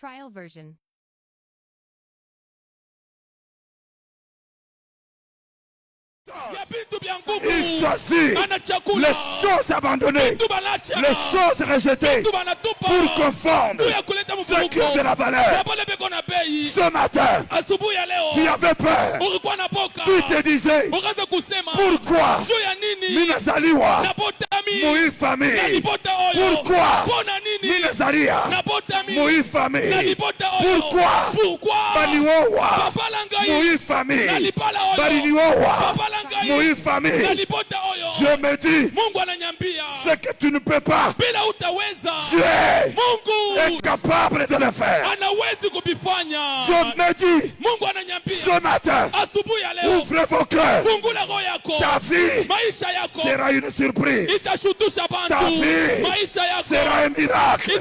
Trial version. Il choisit les choses abandonnées, les choses rejetées pour confondre ceux qui ont de la valeur. Ce matin, tu avais peur. Tu te disais, pourquoi Minazaliwa Mui famille? Pourquoi Minazalia Mui famille? Pourquoi Baniwowa Mui famille? Baniwowa Mui famille? Je me dis, ce que tu ne peux pas, Dieu est capable de le faire. Je me dis, ce matin, ouvrez vos cœurs. Ta vie sera une surprise. Ta vie sera un miracle.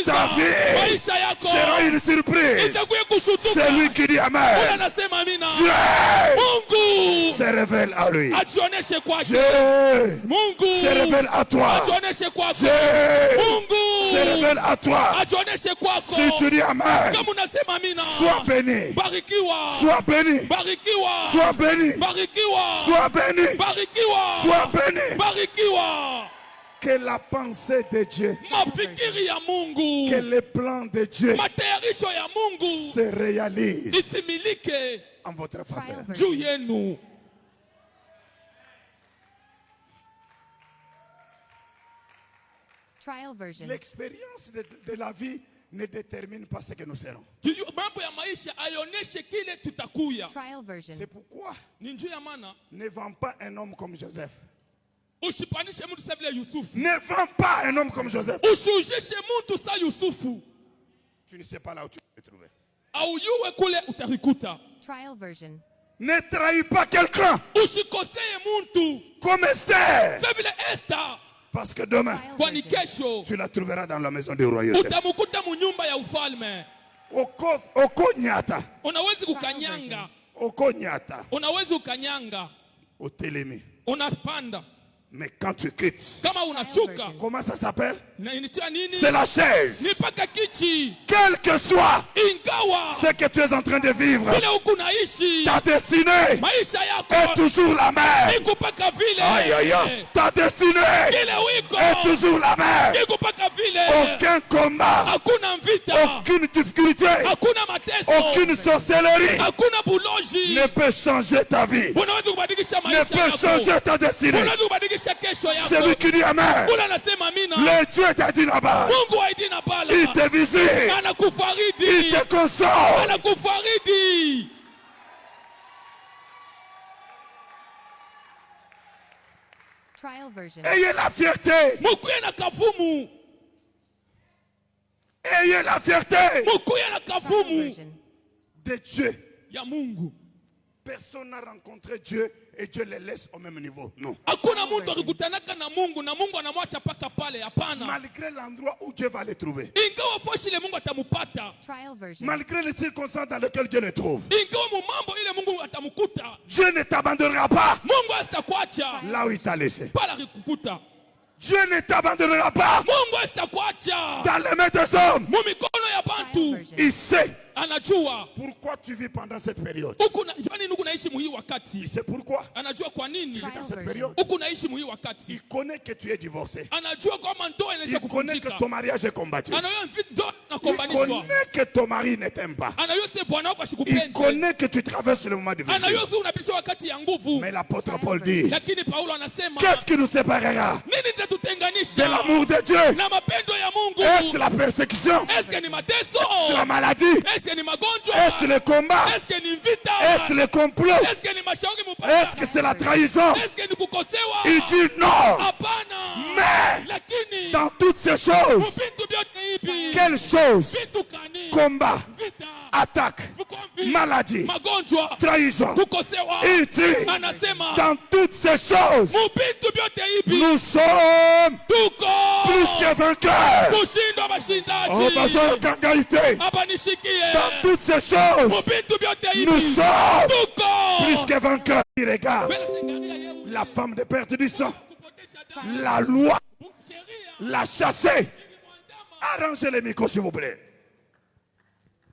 Ta vie sera une surprise. C'est lui qui dit Amen. Dieu se révèle à lui. Dieu se révèle à toi. Dieu se révèle à toi. Si tu dis Amen, sois béni. Sois béni. Sois béni. Sois béni. Sois béni. Que la pensée de Dieu, que les plans de Dieu se réalisent en votre faveur. Trial version. L'expérience de la vie ne détermine pas ce que nous serons. Trial version. C'est pourquoi ne vends pas un homme comme Joseph. Ne vends pas un homme comme Joseph. Tu ne sais pas là où tu vas te trouver. Trial version. Ne trahis pas quelqu'un comme Esther. Parce que demain, tu la trouveras dans la maison de royauté. Okonyata. Okonyata. Otelemi. Mais quand tu quittes, comment ça s'appelle? C'est la chaise. Quel que soit ce que tu es en train de vivre, ta destinée est toujours la même. Aïe, aïe, aïe. Ta destinée est toujours la même. Aucun combat, aucune difficulté, aucune sorcellerie ne peut changer ta vie, ne peut changer ta destinée. C'est lui qui dit Amen. Le Dieu t'a dit là-bas. Il te visite. Il te console. Trial version. Ayez la fierté. Ayez la fierté de Dieu. Personne n'a rencontré Dieu et Dieu les laisse au même niveau. Non. Malgré l'endroit où Dieu va les trouver. Malgré les circonstances dans lesquelles Dieu les trouve. Dieu ne t'abandonnera pas là où il t'a laissé. Dieu ne t'abandonnera pas dans les mains des hommes. Il sait pourquoi tu vis pendant cette période. Il sait pourquoi tu vis dans cette période. Il connaît que tu es divorcé. Il connaît que ton mariage est combattu. Il connaît que ton mari ne t'aime pas. Il connaît que tu traverses le moment difficile. Mais l'apôtre Paul dit, qu'est-ce qui nous séparera de l'amour de Dieu? Est-ce la persécution? Est-ce la maladie? Est-ce le combat? Est-ce le complot? Est-ce que c'est la trahison? Il dit non. Mais dans toutes ces choses, quelles choses? Combat, attaque, maladie, trahison. Il dit dans toutes ces choses, nous sommes plus que vainqueurs. Dans toutes ces choses, nous sommes plus que vainqueurs. Il regarde la femme de perte du sang, la loi l'a chassée. Arrangez les micros s'il vous plaît.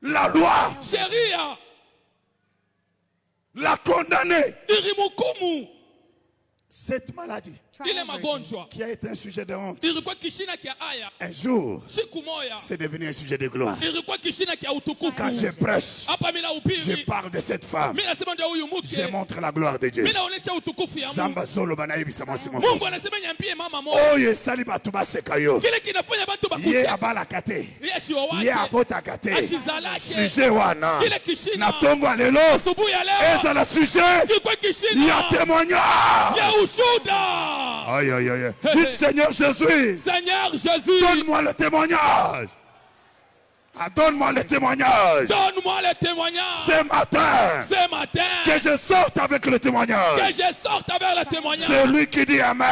La loi sheria l'a condamné. ilimhukumu Cette maladie ile Trial version. magonjwa qui a été un sujet de honte, ilikuwa kishina kia aya, un jour, siku moya c'est devenu un sujet de gloire. ilikuwa kishina kia utukufu. Quand je prêche, Hapa mimi je nahubiri, parle de cette femme. mimi nasema ndio huyu Je mke, montre la gloire de Dieu. mimi naonesha utukufu ya Mungu. Zamba zolo banayebisa mwasi moko. Mungu anasema niambie mama moja, Oyo esali bato baseka yo. kile kinafanya watu Ye bakuche abalaka te. Yesu Ye wake abotaka te. ashizalake Sujet wana. kile kishina Na tongo alelo. asubuhi ya leo Ezala sujet. kilikuwa kishina Ya témoignage. ya ushuda. Aïe, aïe, aïe. Dites Seigneur Jésus, Seigneur Jésus, donne-moi le témoignage. Ah, donne-moi le témoignage. donne-moi le témoignage Ce matin, ce matin, que je sorte avec le que témoignage. je sorte avec le témoignage. Celui qui dit Yule Amen,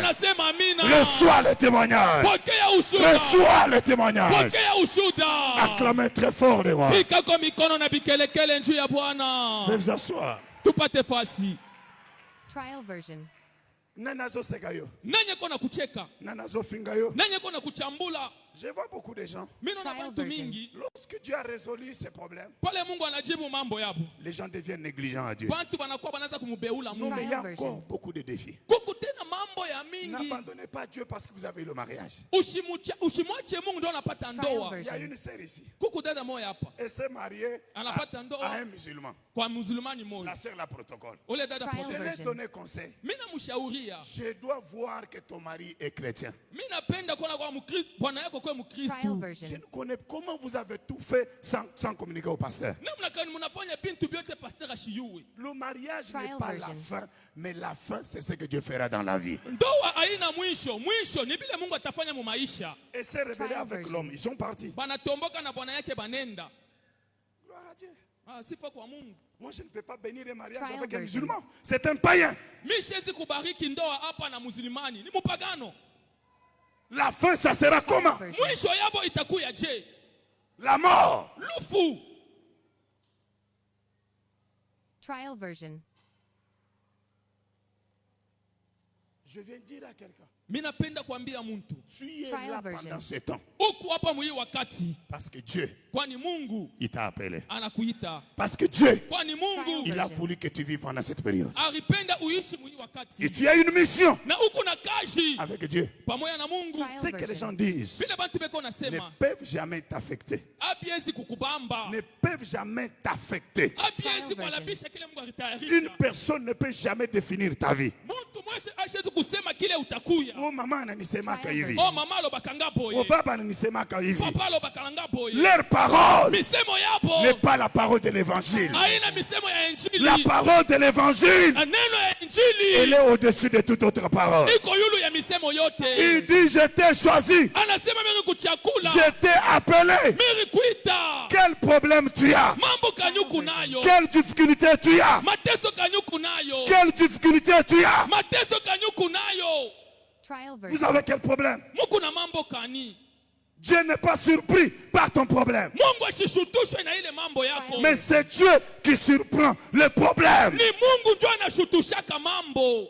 anasema amina, reçois le témoignage. pokea ushuda, Reçois le témoignage. pokea ushuda. Acclamez très fort les rois. Pikako mikono na bikelekele njuu ya Bwana. Veuillez vous asseoir. Tupate fasi. Trial version. Nanazo sekayo. Nanye kona kucheka, Nanazo fingayo. nanye kona kuchambula. Je vois beaucoup de gens. Mimi naona Trial watu version. mingi Lorsque Dieu a résolu ces problèmes, pale Mungu anajibu mambo yabo, les gens deviennent négligents à Dieu. watu wanakuwa wanaanza kumubeula Non, Mungu. mais il y a Trial encore version. beaucoup de défis. Kuku tena mambo ya mingi. N'abandonnez pas Dieu parce que vous avez eu le mariage. Usimwache Mungu ndio unapata Trial ndoa. Il y a version. une sœur ici. Kuku dada moya hapa Elle s'est mariée Anapata ndoa. à un musulman. kwa mzulumani moja, La sœur la protocole. ule dada Trial Je protocol. lui ai version. donné conseil. Mimi namshauria, Je dois voir que ton mari est chrétien. mimi napenda kuona kwa Mkristo, bwana yako kwa Trial Mkristo. Je version. ne connais comment vous avez tout fait sans communiquer au pasteur. Namna gani mnafanya bintu vyote pastor ashiyue? Le mariage Trial n'est pas la version. fin, mais la fin, c'est ce que Dieu fera dans la vie. Ndoa haina mwisho, mwisho ni vile Mungu atafanya mu maisha. Et s'est rebellé Trial avec version. l'homme. Ils sont partis. Banatomboka na bwana yake banenda. Gloire à Dieu. Sifa kwa Mungu. Moi, je ne peux pas bénir un mariage Trial avec un version. musulman. C'est un païen. Mimi siwezi kubariki ndoa hapa na mzulumani, ni mpagano. La fin, ça sera comment? Trial version. Mwisho yabo itakuya je? La mort. Lufu. Trial version. Je viens dire à quelqu'un, Mimi napenda kuambia mtu, tu es Trial là version. pendant ce temps. huku hapa mwii wakati, Parce que Dieu, kwani Mungu il t'a appelé. anakuita, Parce que Dieu, kwani Mungu il a voulu que tu vives pendant cette période. alipenda uishi mwii Et wakati, tu as une mission na huku na kazi avec Dieu. pamoja na Mungu. Trial Ce que les version. gens disent Vile bantu beko ne nasema peuvent jamais t'affecter. abiezi kukubamba, Ne peuvent jamais t'affecter. abiezi Trial kualabisha kile Mungu Une alitayarisha. personne ne peut jamais définir ta vie. Mtu mmoja ashezi kusema kile utakuya. Oh mama ananisemaka hivi. Oh mama alobakanga Oh boye, baba ananisemaka hivi. papa alobakanga boye. Leur parole Misemo yabo n'est pas la parole de l'évangile. haina misemo ya injili. La parole de l'évangile, Na neno ya elle injili est au-dessus de toute autre parole. iko yulu ya misemo yote. Il dit, je t'ai choisi, Anasema mimi kuchakula, je t'ai appelé. mimi kuita. Quel problème tu as? Mambo kanyuku nayo, Quelle difficulté tu as? mateso kanyuku nayo, Quelle difficulté tu as? mateso kanyuku nayo. Trial Vous version. avez quel problème? Muku na mambo kani? Dieu n'est pas surpris par ton problème. Mungu asishutushwe na ile mambo yako. Mais c'est Dieu qui surprend le problème. Ni Mungu ndio anashutushaka mambo.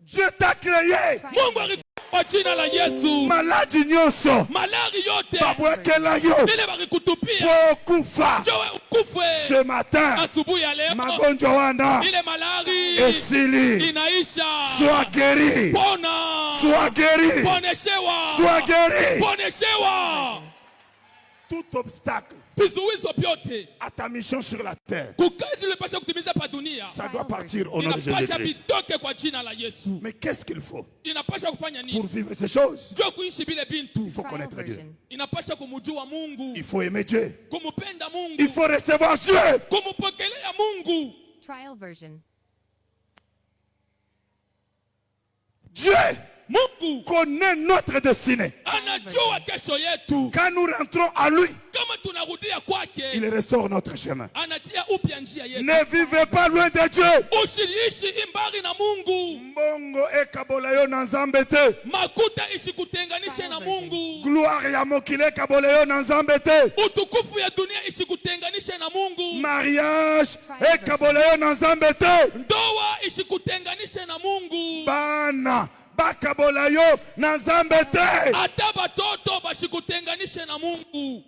Dieu t'a créé. Mungu alikupa jina la Yesu. Maladi nyonso. Malari yote Babwekela yo. ile bakikutupia Pokufa. jowe ukufe. Ce matin, Asubuhi ya leo magonjwa wana ile malari esili. inaisha. Sois guéri. Pona, Sois guéri. poneshewa, Sois guéri. poneshewa. Tout obstacle Vizuizo vyote à ta mission sur la terre, kukazi ulipasha kutimiza pa dunia ça doit partir au nom de inapasha Jésus-Christ. vitoke kwa jina la Yesu. Mais qu'est-ce qu'il faut Inapasha kufanya pour nini? vivre ces choses? Ndio kuishi bile bintu. Il faut Trial connaître Dieu. version. Inapasha kumjua Mungu, Il faut aimer Dieu. kumupenda Il Mungu, faut recevoir Dieu. kumupokelea Mungu. Trial version. Dieu Mungu connaît notre destinée. anajua kesho yetu. Quand nous rentrons à lui, Kama tunarudia kwake, il restaure notre chemin. anatia upya njia yetu. Ne vivez pas loin de Dieu. Usiliishi imbari na Mungu, Mbongo ekabola yo na nzambe te. makuta isikutenganishe na Mungu, Gloire ya mokili ekabola yo na nzambe te. utukufu ya dunia isikutenganishe na Mungu, Mariage ekabola yo na nzambe te. ndoa isikutenganishe na Mungu, Bana bakabola yo na nzambe te. hata batoto basikutenganishe na Mungu.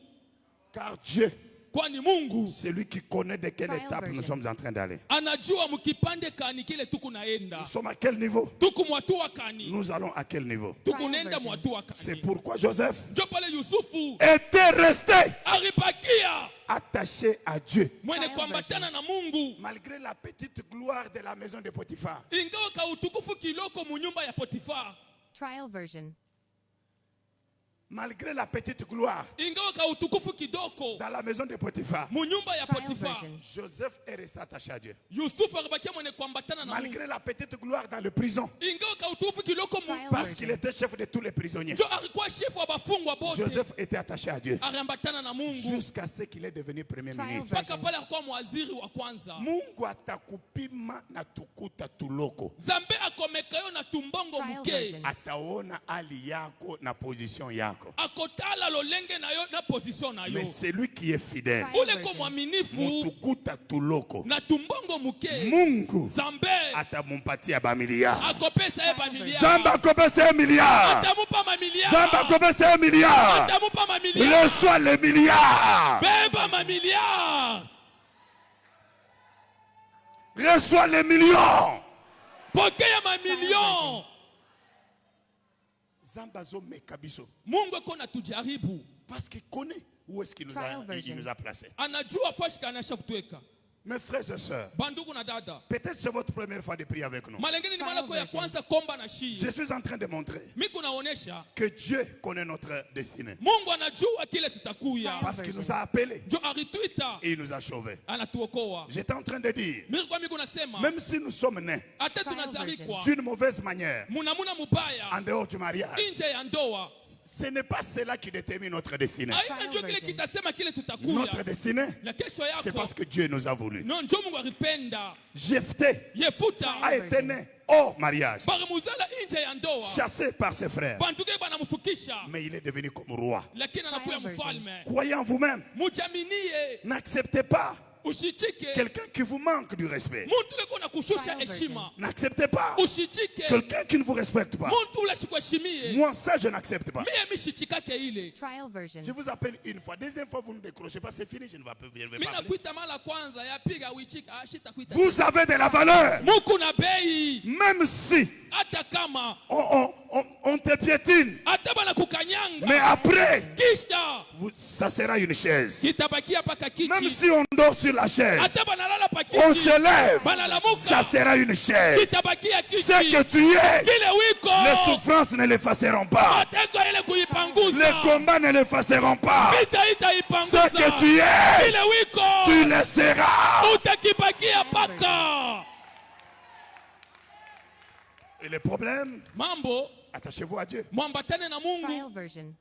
Car Dieu kwani Mungu c'est lui qui connaît de quelle Trial étape nous version. sommes en train d'aller. anajua mkipande kani kile tukunaenda. Nous sommes à quel niveau? Tuku mwatua kani. Nous allons à quel niveau? Tukunenda version. mwatua C'est kani. pourquoi Joseph Ndio pale Yusufu était resté alibakia attaché à Dieu. mwenye Trial kuambatana na Mungu. Malgré la petite gloire de la maison de Potiphar. Ingawa ka utukufu kiloko munyumba ya Potifar. Trial version. Malgré la petite gloire Ingawa ka utukufu kidoko dans la maison de Potiphar. munyumba ya Trial Potifar. version. Joseph est resté attaché à Dieu. Yusufu alibakia mwenye kuambatana na Mungu. Malgré la petite gloire dans la prison. Ingawa ka utukufu kiloko Trial Parce qu'il était chef de tous les prisonniers. ndio alikuwa chifu wa bafungwa bote. Joseph était attaché à Dieu. Aliambatana na Mungu Jusqu'à ce qu'il est devenu premier Trial ministre. mpaka pale alikuwa mwaziri wa kwanza. Mungu atakupima na tukuta tuloko. Zambe akomekayo na tumbongo Trial muke. version. Ataona hali yako na position yako. Akotala lolenge na yo na position na yo. Mais celui qui est fidèle, Trial Ule ko version. mwaminifu mutukuta tuloko. na tumbongo muke. Mungu Zambe atamupatia bamilia. akopesa ye bamilia. Zamba akopesa milliard. Atamupa mamilia. Zamba akopesa milliard. Atamupa mamilia. Reçois les milliards. Beba mamilia. Reçois les millions. Pokea mamilion. Zamba zo mekabiso. Mungu eko na tujaribu. Parce qu'il connaît où est-ce qu'il nous Trial a, version. il nous a placés. Anajua fashika anasha kutuweka. Mes frères et sœurs, Bandugu na dada. peut-être c'est votre première fois de prier avec nous. Malengeni ni Trial mara ya version. kwanza komba na shi. Je suis en train de montrer Mimi naonesha que Dieu connaît notre destinée. Mungu anajua kile tutakuya. Parce qu'il nous a appelés Ndio alituita et il nous a sauvés. anatuokoa. J'étais en train de dire, Mimi kwa mimi nasema même si nous sommes nés hata Trial tunazarikwa d'une mauvaise manière, munamuna mubaya en dehors du mariage, nje ya ndoa. ce n'est pas cela qui détermine notre destinée. Haina ndio kile kitasema kile Notre tutakuya. destinée, Na kesho c'est yako. parce que Dieu nous a voulu. Non ndio Mungu alipenda. Jephthé Yefuta a été né hors mariage, barimuzala nje ya ndoa. chassé par ses frères, Bantuke banamfukisha mais il est devenu comme roi. lakini anakuwa mfalme. Croyez en vous-même. Mujaminie N'acceptez pas ushitike. quelqu'un qui vous manque du respect. Mtu leko na kushusha heshima. N'acceptez pas Ushitike. quelqu'un qui ne vous respecte pas. Mtu ule sikuheshimie. Moi, ça, je n'accepte pas. Mie mishichikake ile. Trial version. Je vous appelle une fois. Deuxième fois, vous ne décrochez pas. C'est fini. Je ne vais pas Mimi appeler. nakuita mara kwanza ya piga uichika ashita kuita. Vous avez de la valeur. Muku na bei Même si hata kama on te piétine. hata bana kukanyanga. Mais après, Kisha ça sera une chaise. kitabakia paka Même kiti. si on dort sur la chaise, Hata banalala pa on kiti. se lève. Banalamuka. Ça sera une chaise. Kitabakia kiti. Ce que tu es, Kile wiko. les souffrances ne l'effaceront pas. Mateko ile Les kuipanguza. combats ne l'effaceront pas. Vita itaipanguza. Ce que tu es, Kile wiko. tu le seras. Utakibakia paka. Et le problème, Mambo attachez-vous à Dieu. mwambatane na Mungu. Trial version.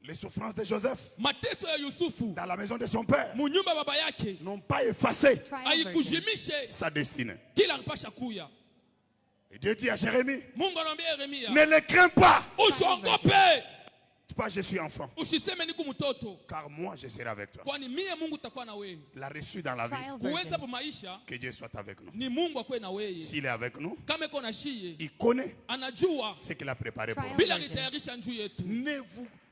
Les souffrances de Joseph Mateso ya Yusufu dans la maison de son père munyumba baba yake n'ont pas effacé Trial version. haikujimishe sa destinée. kila alipasha kuya. Et Dieu dit à Jérémie, Mungu anamwambia Yeremia, ne les crains pas. usiogope, Pas je suis enfant, usiseme niku mtoto, car moi je serai avec toi. kwani mie Mungu takuwa na wewe. La reçu dans la vie, Trial Kuweza version. pa maisha que Dieu soit avec nous. ni Mungu akwe na wewe. S'il est avec nous, Kama iko na shie, il connaît anajua ce qu'il a préparé pour nous. bila kitayarisha njuu yetu.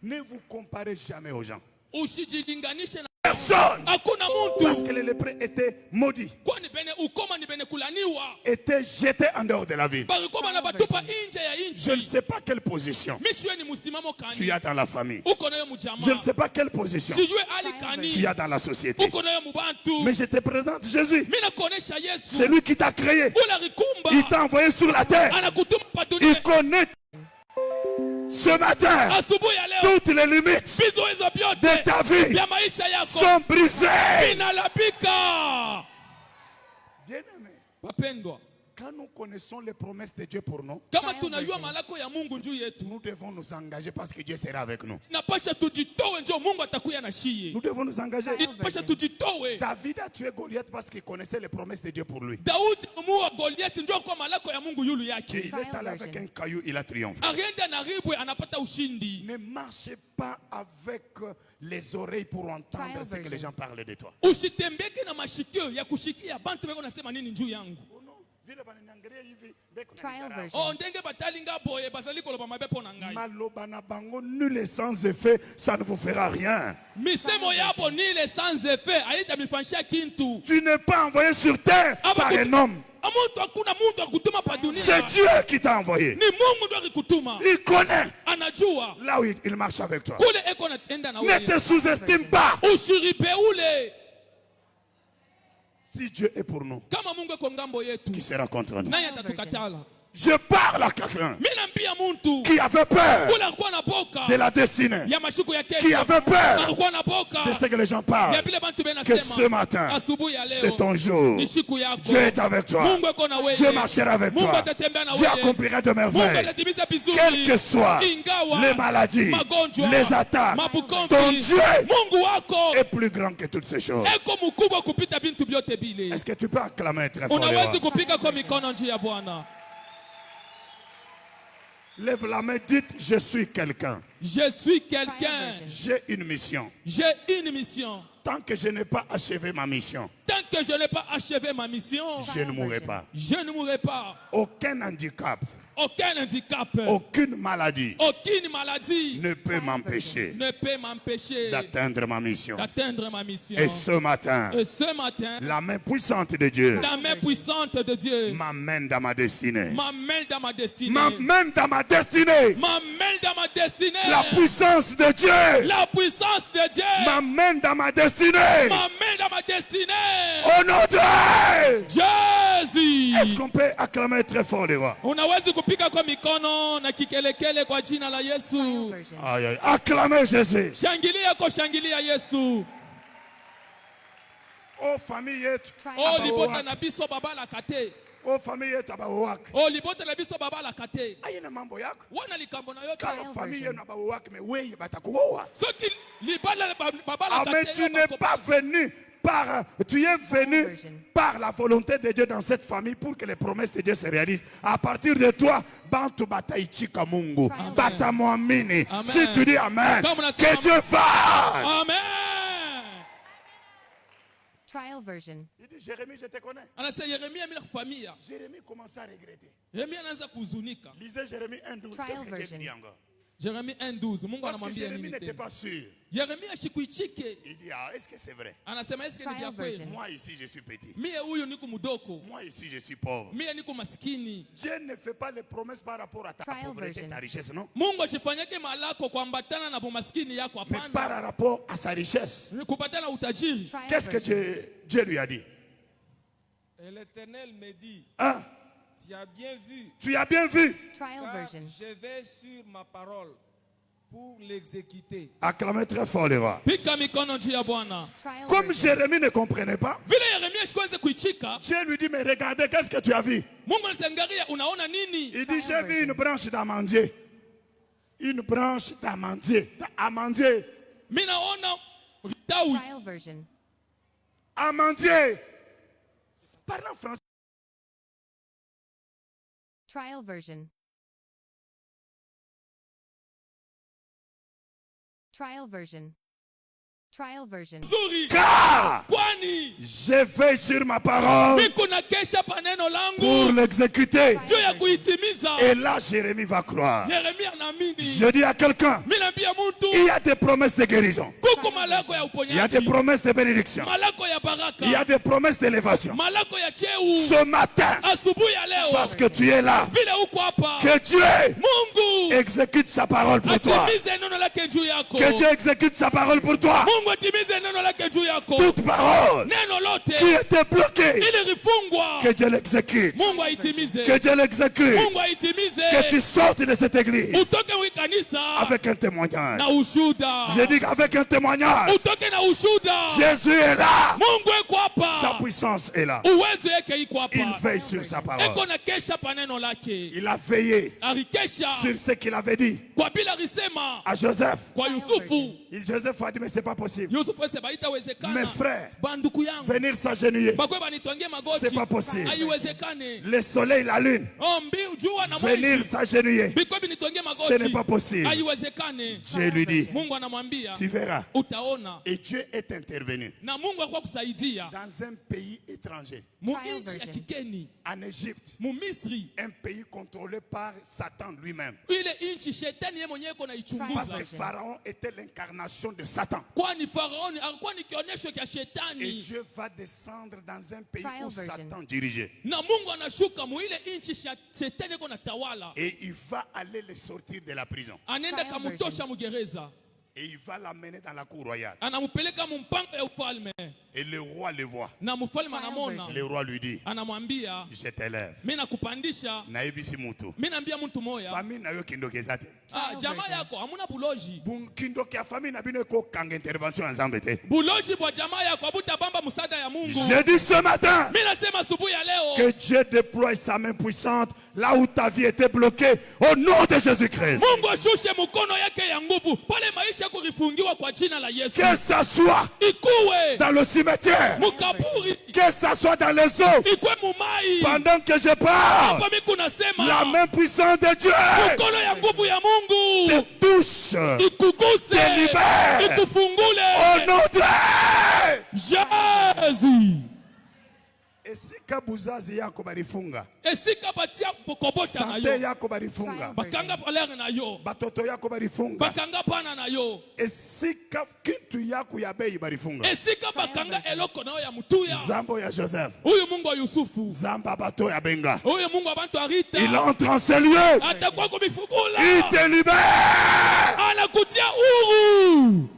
Ne vous comparez jamais aux gens. Usijilinganishe na Personne. hakuna Parce mtu, que les lépreux étaient maudits, kwani bene ukoma ni bene kulaniwa. étaient jetés en dehors de la ville. Barikoma na batupa nje ya Je ne nchi. sais pas quelle position Mishwe ni musimamo tu kani. as dans la famille. Uko nayo Je ne mujamaa. sais pas quelle position Sijue ali tu kani. as dans la société. Uko nayo mubantu. Mais je te présente Jésus. Mimi nakuonesha Yesu. C'est lui qui t'a créé. Ula rikumba. Il t'a envoyé sur la terre. Anakutuma pa Il dunia. connaît ce matin Asubuhi ya leo. toutes les limites Vizo hizo de vyote ta vie vya maisha yako sont brisées. vinalapika. Bien-aimé, Wapendwa, quand nous connaissons les promesses de Dieu pour nous, kama tunajua malako ya Mungu juu yetu, nous devons nous engager parce que Dieu sera avec nous. napasha tujitowe, njo Mungu atakuya na shie. Nous devons nous engager. Napasha tujitowe. David a tué Goliath parce qu'il connaissait les promesses de Dieu pour lui. Daudi muua Goliath, njo kwa malako ya Mungu yulu Et yake. il est allé avec un caillou, il a triomphé. Arienda na ribwe anapata ushindi. Ne marchez pas avec les oreilles pour entendre ce que les gens parlent de toi. Usitembeke na mashikio ya kushikia bantu beko nasema nini juu yangu. Trial version. Oh, ndenge batali nga boye bazali koloba mabe pona ngai. Maloba na bango nul et sans effet, ça ne vous fera rien. Misemo yabo nile sans effet aita mifanisha kintu. Tu n'es pas envoyé sur terre par un homme. Amuntu akuna muntu akutuma pa dunia. C'est Dieu qui t'a envoyé. Ni Mungu ndo akutuma. Il connaît Anajua. là où il marche avec toi. Kule eko na enda na wewe. Ne te sous-estime pas. Ushiripe ule. Si Dieu est pour nous, Kama Mungu eko ngambo yetu. qui sera contre nous? Nani atatukatala? Je parle à quelqu'un Mina mbia muntu. qui avait peur Kula alikuwa na boka. de la destinée, Ya mashuku ya kesho. qui avait peur Alikuwa na boka. de ce que les gens parlent. Ya bile bantu bena Que sema. ce matin, Asubuhi ya leo. c'est ton jour. Ni siku yako. Dieu est avec toi. Mungu eko na wewe. Dieu marchera avec Mungu toi. atatembea na Dieu wewe. accomplira de Mungu merveilles. atatimiza vizuri. Quelles que soient Ingawa les maladies, magonjwa, les attaques, mabukombi, ton Dieu Mungu wako est plus grand que toutes ces choses. eko mkubwa kupita bintu vyote bile. Est-ce que tu peux acclamer très fort? Unawezi kupika kwa mikono njia ya Bwana. Lève la main, dites, je suis quelqu'un. Je suis quelqu'un. J'ai une mission. J'ai une mission. Tant que je n'ai pas achevé ma mission, Tant que je n'ai pas achevé ma mission, je ne mourrai pas. je ne mourrai pas. Aucun handicap, Aucun handicap, aucune maladie aucune maladie ne peut m'empêcher ne peut m'empêcher d'atteindre ma mission. d'atteindre ma mission. Et ce matin, Et ce matin, la main puissante de Dieu la main puissante de Dieu m'amène dans ma destinée. m'amène dans ma destinée. M'amène dans ma destinée. M'amène dans ma destinée. La puissance de Dieu La puissance de Dieu m'amène dans ma destinée. m'amène dans ma destinée. Au nom de Jésus. Est-ce qu'on peut acclamer très fort les rois? Unawezi kupika kwa mikono na kikelekele kwa jina la Trial Yesu. version. Aïe, aïe. Acclamez Jésus. Shangilia kwa shangilia Yesu. Oh famille yetu. Oh Aba libota owak. na biso baba la kate. Oh famille yetu abawowak. Oh libota na biso baba la kate. Aina mambo yako. Wana likambo na yote. Kama famille yenu abawowak me weye batakuoa. Soki libala baba la Ah mais kate. tu n'es pas venu par, tu es venu par la volonté de Dieu dans cette famille pour que les promesses de Dieu se réalisent. À partir de toi, bantu bataichika Mungu, batamwamini. Amen. Si tu dis Amen, Comme on a dit que Amen. Dieu fasse. Amen. Trial version. Il dit Jérémie, je te connais. Anasema Yeremia mimi nakufamia. Jérémie commence à regretter. Yeremia anaanza kuhuzunika. Lisez Jérémie 1:12. Trial Qu'est-ce que Dieu version. dit encore? Yeremia 1:12. Mungu Parce que anamwambia Jérémie nini n'était tena? pas sûr. Yeremia shikuichike. Il dit, ah, est-ce que c'est vrai? Anasema eske ni Trial vya kweli? version. Moi ici, je suis petit. Mie huyu niko mudoko. Moi ici, je suis pauvre. Mie niko maskini. Dieu ne fait pas les promesses par rapport à ta Trial pauvreté, version. ta richesse, non? Mungu asifanyake malako kuambatana na bumaskini yako, Mais par hapana. rapport à sa richesse. Kupatana utajiri. Trial Qu'est-ce que version. Dieu lui a dit? Et l'Éternel me dit, Hein? tu as bien vu, Tu as bien vu. Trial car version. je vais sur ma parole pour l'exécuter. Acclamez très fort les rois. Pika mikono juu ya Bwana. Trial Comme version. Jérémie ne comprenait pas, Vile Yeremia shikuanze kuichika, Dieu lui dit, mais regardez, qu'est-ce que tu as vu? Mungu anasangalia unaona nini? Il dit, j'ai vu une branche d'amandier. Une branche d'amandier. Amandier. Mimi naona tawi. Trial version. Amandier. Parlant français. Trial version. Trial version. Trial version. Nzuri. Car Kwani je veille sur ma parole miko na kesha pa neno pour langu l'exécuter. juu ya kuitimiza. Et là, Jérémie va croire. Yeremia naamini. Je dis à quelqu'un, Mimi naambia il mtu y a des promesses de guérison. kuko malako ya Il y a des uponyaji. promesses de bénédiction. Malako ya baraka. Il y a des promesses d'élévation. Malako ya cheu. Ce matin, Asubuhi ya leo. parce que tu es là, Vile uko hapa. que Dieu Mungu exécute sa parole pour toi. atimize neno lake juu yako. Que Dieu exécute sa parole pour toi. Mungu atimize neno lake juu yako. Toute parole Neno lote qui était bloquée, ilifungwa. que Dieu l'exécute. Mungu aitimize. Que Dieu l'exécute. Mungu aitimize. Que tu sortes de cette église Utoke mwi kanisa avec un témoignage. na ushuda. Je dis qu'avec un témoignage, Utoke na ushuda. Jésus est là. Mungu eko Sa hapa. puissance est là. Uwezo yake iko Il hapa. veille sur sa parole. Eko na kesha pa neno lake. Il a veillé Alikesha sur ce qu'il avait dit kwa bila alisema à Joseph. kwa Yusufu. Joseph a dit, mais c'est pas possible. Yusufu ese baitawezekana. Mes frères, Banduku yangu. venir s'agenouiller. Bakwe banitwangie magoti. C'est pas possible. Haiwezekane. Le soleil, la lune, Oh, mbiu jua na venir mwezi. s'agenouiller. Bikwe binitwangie Ce n'est magoti. pas possible. Haiwezekane. Dieu lui dit, Mungu anamwambia tu verras. itaona. Et Dieu est intervenu Na Mungu akwa kusaidia. dans un pays étranger, Mu Trial inchi ya version. kikeni. en Égypte, Mu Misri. un pays contrôlé par Satan lui-même. Ile inchi shetani yeye mwenyewe iko Parce naichunguza. que Pharaon était l'incarnation de Satan. Kwani Faraoni alikuwa ni kionyesho cha Et shetani. Dieu va descendre dans un pays Trial où version. Satan dirigeait. Na Mungu anashuka mu ile inchi shetani iko natawala. Et il va aller les sortir de la prison. Anaenda Trial kamutosha mugereza. Et il va l'amener dans la cour royale. Anamupeleka mu mpango ya ufalme. Et le roi le voit. Na mfalme Trial anamona. version. Le roi lui dit, Anamwambia, je t'élève. mimi nakupandisha. Naibisi mutu. Mimi naambia mtu moya. Famille na yo kindoke zate. Jamaa yako hamuna buloji. Kindoke ya famille na bino ko kanga intervention ensemble te. Buloji bwa jamaa yako abutabamba musada ya Mungu. Je dis ce matin Mimi nasema asubuhi ya leo. que Dieu déploie sa main puissante là où ta vie était bloquée au nom de Jésus-Christ. Mungu ashushe mkono yake ya nguvu pale maisha yako kifungiwa kwa jina la Yesu. Que ça soit Ikuwe dans le cimetière, mukaburi, que ça soit dans les eaux, ikwe mumai. pendant que je parle, Hapa mimi kunasema la main puissante de Dieu mkono ya nguvu ya Mungu te touche, ikuguse, te libère au ikufungule. nom de Jésus. esika buzazi yako barifunga, Esika batia bokobota na santé yo. yako barifunga, Bakanga palere na yo. batoto yako barifunga, Bakanga pana na yo. esika kitu yako ya bei barifunga. Esika bakanga eloko na yo ya mutuya. Zambo ya Joseph, Huyu Mungu wa Yusufu. Zamba bato ya Benga, Huyu Mungu wa bantu Arita. il entre en ces lieux, Atakuwa kumifungula. il te libère. Anakutia huru.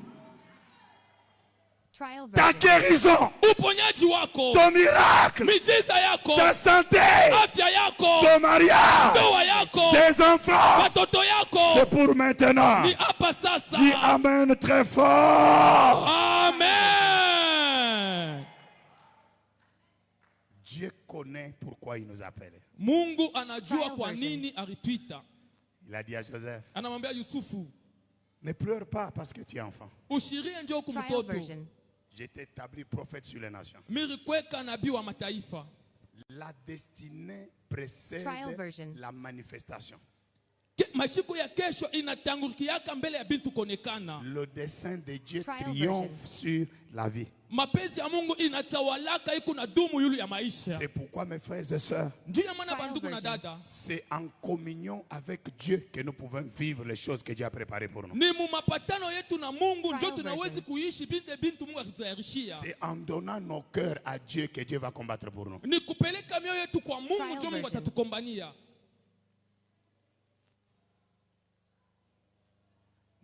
Trial Ta version. guérison, Uponyaji wako. ton miracle, Miujiza yako. ta santé, Afya yako. ton mariage, Ndoa yako. tes enfants, Watoto yako. c'est pour maintenant. Ni hapa sasa. Dis Amen très fort. Amen. Dieu connaît pourquoi il nous appelle. Mungu anajua Trial kwa version. nini alituita. Il a dit à Joseph, Anamwambia Yusufu, ne pleure pas parce que tu es enfant. ushirie njoo Trial kumtoto. version. Je t'ai établi prophète sur les nations. Mirikweka nabii wa mataifa. La destinée précède Trial version. la manifestation. Mashiko ya kesho inatangulikiaka mbele ya bintu konekana. Le dessein de Dieu Trial triomphe sur la vie. Mapenzi ya Mungu inatawalaka iko na dumu yulu ya maisha. C'est pourquoi mes frères et sœurs, Njoo ya maana Trial bandugu na version. dada. c'est en communion avec Dieu que nous pouvons vivre les choses que Dieu a préparées pour nous. Ni mu mapatano yetu na Mungu Trial ndio tunawezi version. kuishi bintu Mungu akitutayarishia. C'est en donnant nos cœurs à Dieu que Dieu va combattre pour nous. Ni kupeleka mioyo yetu kwa Mungu Trial ndio Mungu version. atatukombania.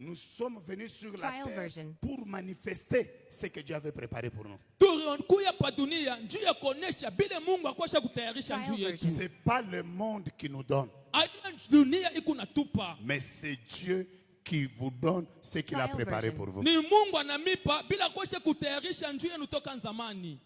Nous sommes venus sur la Trial terre version. pour manifester ce que Dieu avait préparé pour nous. Tulikuya pa dunia njuu ya kuonesha bile Mungu akwasha kutayarisha Trial njuu yetu. version. C'est pas le monde qui nous donne, Aina dunia iko natupa. mais c'est Dieu qui vous donne ce qu'il a Trial préparé version. pour vous. Ni Mungu anamipa bila kwasha kutayarisha njuu yenu toka zamani.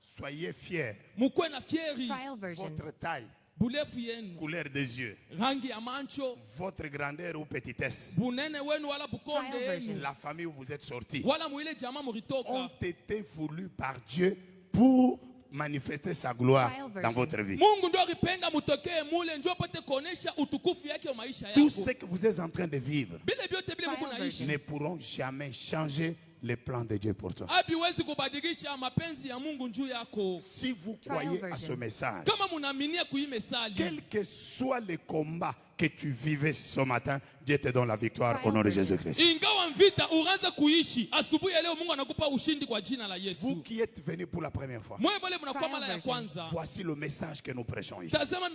Soyez fiers. Mukwe na fieri. Trial version. Votre taille, Bulefu yenu. couleur des yeux, Rangi ya mancho. votre grandeur ou petitesse, Bunene wenu wala bukonde Trial version. yenu. la famille où vous êtes sortis, Wala mwile jamaa ont muritoka. été voulus par Dieu pour manifester sa gloire Trial version. dans votre vie. Mungu ndio akipenda mutokee mule ndio apate kuonesha utukufu yake wa maisha Tout yako. ce que vous êtes en train de vivre Bile vyote bile Mungu Trial naishi. ne pourront jamais changer les plans de Dieu pour toi. Habiwezi kubadilisha mapenzi ya Mungu njuu yako. Si vous Trial croyez à version. ce message, Kama munaaminia kuimesali. quel que soit le combat que tu vivais ce matin, Dieu te donne la victoire au nom de Jésus-Christ. Ingawa vita uanze kuishi, asubuhi ya leo Mungu anakupa ushindi kwa jina la Vous Yesu. qui êtes venus pour la première fois, Mwewe pale mnakuwa Trial mara ya version. kwanza. voici le message que nous prêchons ici. Tazama